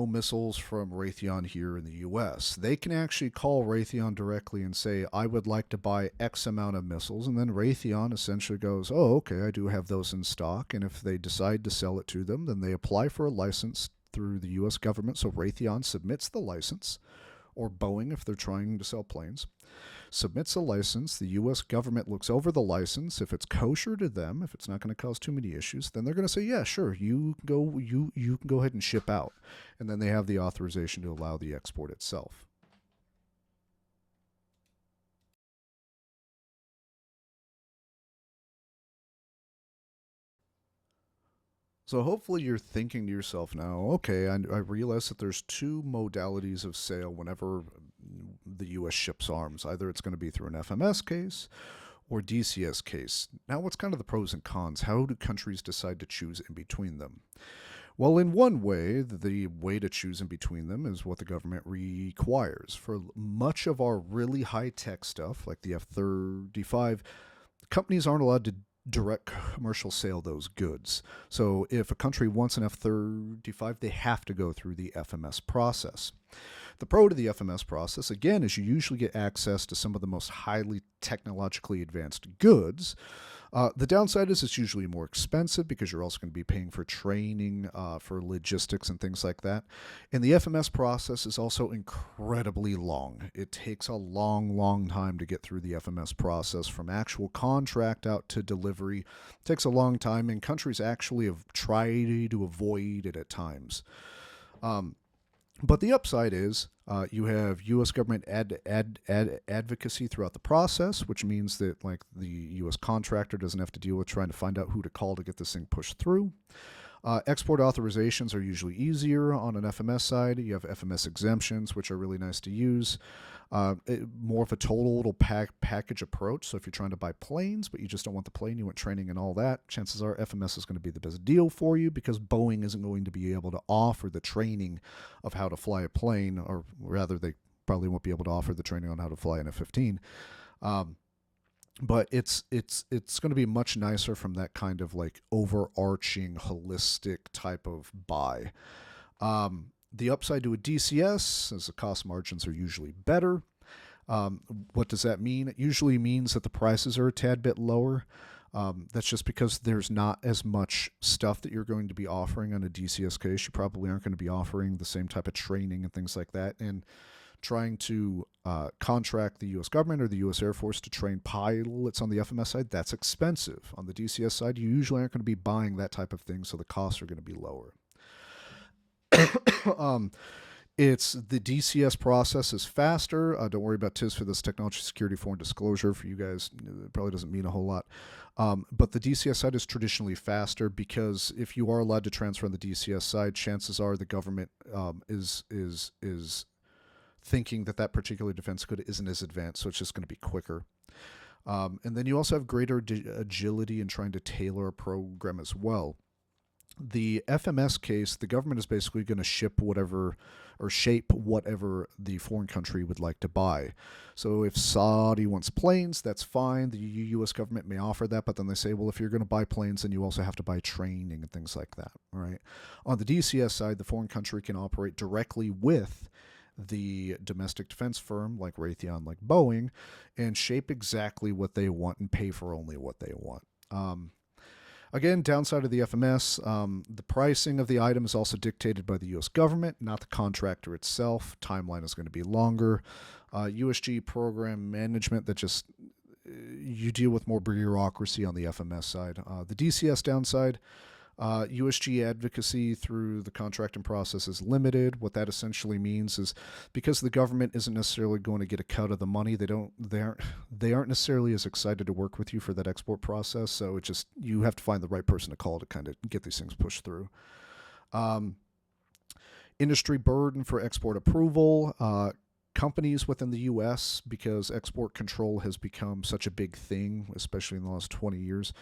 missiles from Raytheon here in the U.S. They can actually call Raytheon directly and say, I would like to buy X amount of missiles, and then Raytheon essentially goes, oh, okay, I do have those in stock, and if they decide to sell it to them, then they apply for a license through the U.S. government, so Raytheon submits the license, or Boeing if they're trying to sell planes. Submits a license, the U.S. government looks over the license. If it's kosher to them, if it's not going to cause too many issues, then they're going to say, yeah, sure, you can go ahead and ship out. And then they have the authorization to allow the export itself. So hopefully you're thinking to yourself now, okay, I realize that there's two modalities of sale whenever the U.S. ships arms. Either it's going to be through an FMS case or DCS case. Now what's kind of the pros and cons? How do countries decide to choose in between them? Well, in one way, the way to choose in between them is what the government requires. For much of our really high-tech stuff, like the F-35, companies aren't allowed to direct commercial sale those goods. So if a country wants an F-35, they have to go through the FMS process. The pro to the FMS process, again, is you usually get access to some of the most highly technologically advanced goods. The downside is it's usually more expensive because you're also going to be paying for training, for logistics and things like that. And the FMS process is also incredibly long. It takes a long, long time to get through the FMS process from actual contract out to delivery. It takes a long time, and countries actually have tried to avoid it at times. Um, but the upside is you have U.S. government advocacy throughout the process, which means that like the U.S. contractor doesn't have to deal with trying to find out who to call to get this thing pushed through. Export authorizations are usually easier on an FMS side. You have FMS exemptions, which are really nice to use. More of a total package approach. So if you're trying to buy planes, but you just don't want the plane, you want training and all that, chances are FMS is going to be the best deal for you because Boeing isn't going to be able to offer the training of how to fly a plane, or rather, they probably won't be able to offer the training on how to fly an F-15. Um, but it's going to be much nicer from that kind of like overarching holistic type of buy. The upside to a DCS is the cost margins are usually better. What does that mean? It usually means that the prices are a tad bit lower. That's just because there's not as much stuff that you're going to be offering on a DCS case. You probably aren't going to be offering the same type of training and things like that. And trying to contract the U.S. government or the U.S. Air Force to train pilots on the FMS side, that's expensive. On the DCS side, you usually aren't going to be buying that type of thing, so the costs are going to be lower. um, it's the DCS process is faster. Don't worry about TIS for this technology security foreign disclosure for you guys. It probably doesn't mean a whole lot. But the DCS side is traditionally faster because if you are allowed to transfer on the DCS side, chances are the government is thinking that that particular defense code isn't as advanced, so it's just going to be quicker. And then you also have greater agility in trying to tailor a program as well. The FMS case, the government is basically going to ship whatever or shape whatever the foreign country would like to buy. So if Saudi wants planes, that's fine. The U.S. government may offer that, but then they say, well, if you're going to buy planes, then you also have to buy training and things like that. Right? On the DCS side, the foreign country can operate directly with the domestic defense firm like Raytheon, like Boeing, and shape exactly what they want and pay for only what they want. Again, downside of the FMS, the pricing of the item is also dictated by the U.S. government, not the contractor itself. Timeline is going to be longer. USG program management, that just you deal with more bureaucracy on the FMS side. The DCS downside, USG advocacy through the contracting process is limited. What that essentially means is because the government isn't necessarily going to get a cut of the money, they aren't necessarily as excited to work with you for that export process. So it just you have to find the right person to call to kind of get these things pushed through. Industry burden for export approval. Companies within the U.S., because export control has become such a big thing, especially in the last 20 years,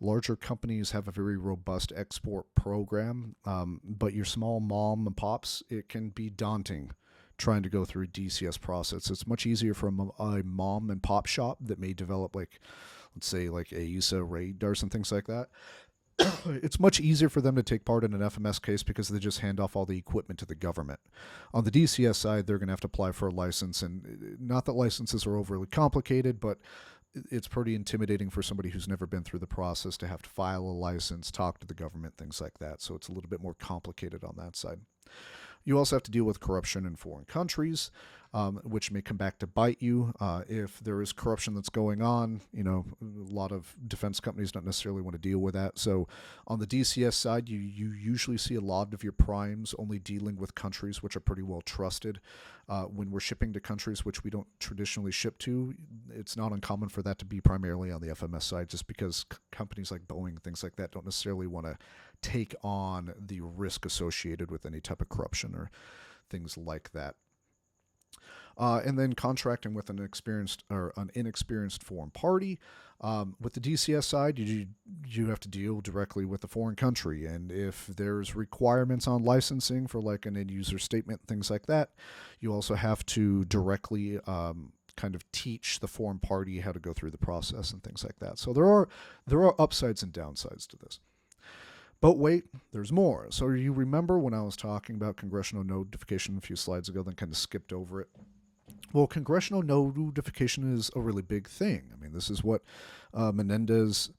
larger companies have a very robust export program. But your small mom and pops, it can be daunting trying to go through a DCS process. It's much easier for a mom and pop shop that may develop, like, let's say, like AESA radars and things like that. It's much easier for them to take part in an FMS case because they just hand off all the equipment to the government. On the DCS side, they're going to have to apply for a license, and not that licenses are overly complicated, but it's pretty intimidating for somebody who's never been through the process to have to file a license, talk to the government, things like that. So it's a little bit more complicated on that side. You also have to deal with corruption in foreign countries, which may come back to bite you. If there is corruption that's going on, a lot of defense companies don't necessarily want to deal with that. So on the DCS side, you usually see a lot of your primes only dealing with countries which are pretty well trusted. When we're shipping to countries which we don't traditionally ship to, it's not uncommon for that to be primarily on the FMS side, just because companies like Boeing, things like that, don't necessarily want to take on the risk associated with any type of corruption or things like that. And then contracting with an inexperienced foreign party. With the DCS side, you have to deal directly with the foreign country, and if there's requirements on licensing for like an end user statement, things like that, you also have to directly kind of teach the foreign party how to go through the process and things like that. So there are upsides and downsides to this. But wait, there's more. So you remember when I was talking about congressional notification a few slides ago, then kind of skipped over it? Well, congressional notification is a really big thing. I mean, this is what Menendez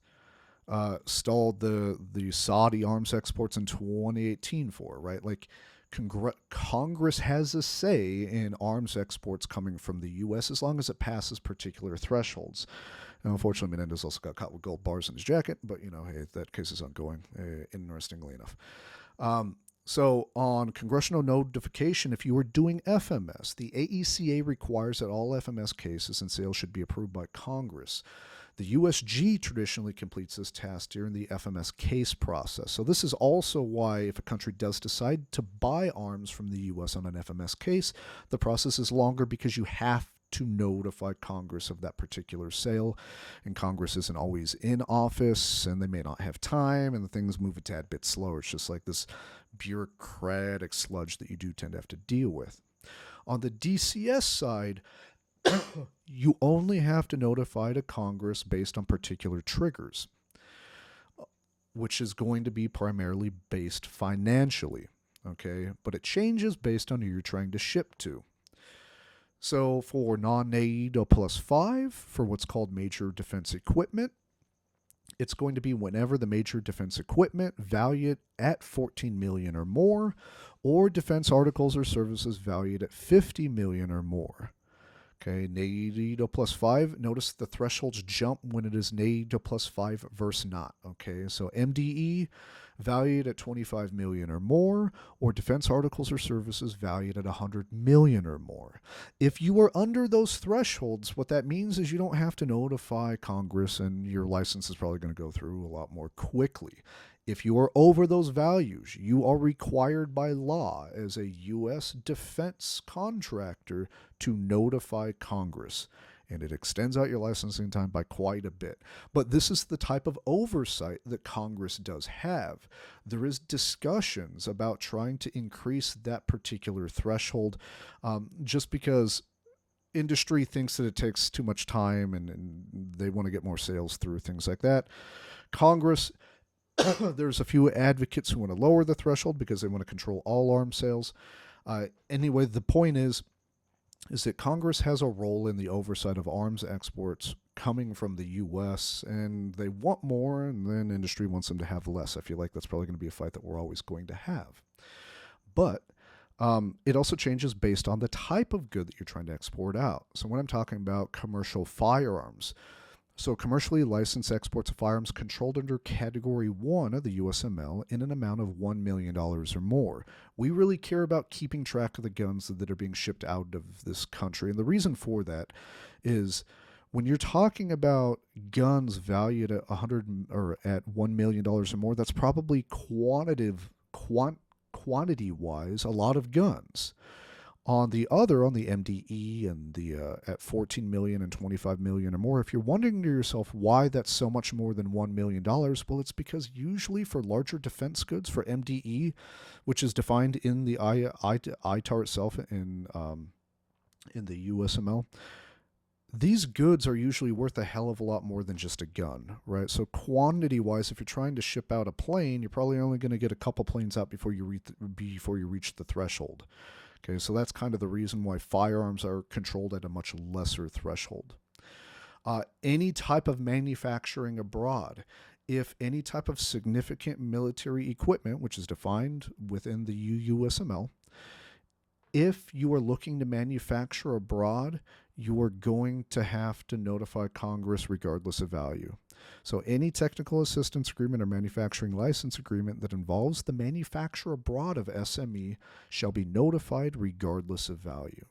stalled the Saudi arms exports in 2018 for, right? Like, Congress has a say in arms exports coming from the U.S. as long as it passes particular thresholds. Now, unfortunately, Menendez also got caught with gold bars in his jacket, but, hey, that case is ongoing, interestingly enough. So on congressional notification, if you are doing FMS, the AECA requires that all FMS cases and sales should be approved by Congress. The USG traditionally completes this task during the FMS case process. So this is also why if a country does decide to buy arms from the U.S. on an FMS case, the process is longer because you have to notify Congress of that particular sale, and Congress isn't always in office, and they may not have time, and things move a tad bit slower. It's just like this bureaucratic sludge that you do tend to have to deal with. On the DCS side, you only have to notify to Congress based on particular triggers, which is going to be primarily based financially, okay? But it changes based on who you're trying to ship to. So for non-NATO plus 5, for what's called major defense equipment, it's going to be whenever the major defense equipment valued at $14 million or more, or defense articles or services valued at $50 million or more. Okay, NATO plus 5, notice the thresholds jump when it is NATO plus 5 versus not. Okay, so MDE valued at $25 million or more, or defense articles or services valued at $100 million or more. If you are under those thresholds, what that means is you don't have to notify Congress, and your license is probably going to go through a lot more quickly. If you are over those values, you are required by law as a U.S. defense contractor to notify Congress, and it extends out your licensing time by quite a bit. But this is the type of oversight that Congress does have. There is discussions about trying to increase that particular threshold, just because industry thinks that it takes too much time and they want to get more sales through, things like that. Congress... There's a few advocates who want to lower the threshold because they want to control all arms sales. Anyway, the point is that Congress has a role in the oversight of arms exports coming from the U.S., and they want more, and then industry wants them to have less. I feel like that's probably going to be a fight that we're always going to have. But it also changes based on the type of good that you're trying to export out. So when I'm talking about commercial firearms, so commercially licensed exports of firearms controlled under Category 1 of the USML in an amount of $1 million or more. We really care about keeping track of the guns that are being shipped out of this country. And the reason for that is when you're talking about guns valued at $1 million or more, that's probably quantity-wise a lot of guns. On the MDE and the at 14 million and 25 million or more, if you're wondering to yourself why that's so much more than $1 million, well, it's because usually for larger defense goods, for MDE, which is defined in the ITAR itself in the USML, these goods are usually worth a hell of a lot more than just a gun, right? So quantity-wise, if you're trying to ship out a plane, you're probably only going to get a couple planes out before you reach the threshold. Okay, so that's kind of the reason why firearms are controlled at a much lesser threshold. Any type of manufacturing abroad, if any type of significant military equipment, which is defined within the USML, if you are looking to manufacture abroad, you are going to have to notify Congress regardless of value. So any technical assistance agreement or manufacturing license agreement that involves the manufacture abroad of SME shall be notified regardless of value.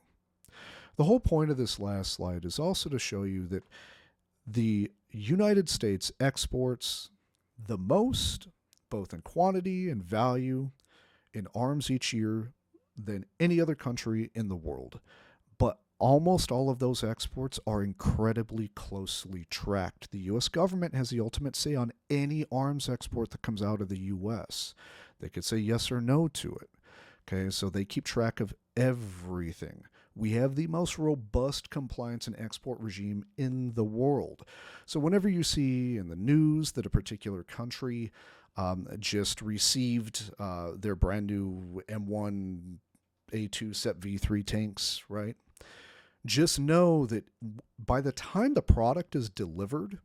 The whole point of this last slide is also to show you that the United States exports the most, both in quantity and value, in arms each year than any other country in the world. But almost all of those exports are incredibly closely tracked. The U.S. government has the ultimate say on any arms export that comes out of the U.S. They could say yes or no to it. Okay, so they keep track of everything. We have the most robust compliance and export regime in the world. So, whenever you see in the news that a particular country just received their brand new M1A2 SEP V3 tanks, right? Just know that by the time the product is delivered,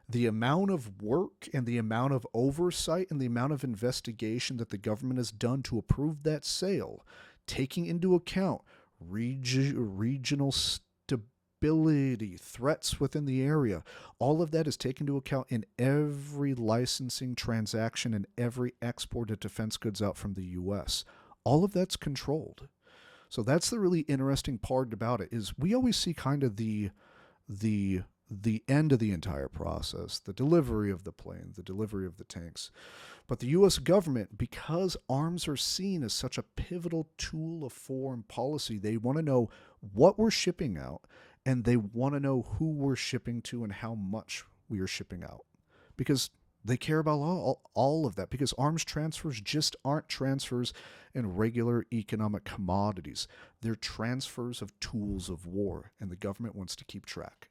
the amount of work and the amount of oversight and the amount of investigation that the government has done to approve that sale, taking into account regional stability, threats within the area, all of that is taken into account in every licensing transaction and every export of defense goods out from the U.S. All of that's controlled. So that's the really interesting part about it is we always see kind of the the end of the entire process, the delivery of the plane, the delivery of the tanks. But the US government, because arms are seen as such a pivotal tool of foreign policy, they want to know what we're shipping out and they want to know who we're shipping to and how much we are shipping out. Because they care about all of that because arms transfers just aren't transfers in regular economic commodities. They're transfers of tools of war, and the government wants to keep track.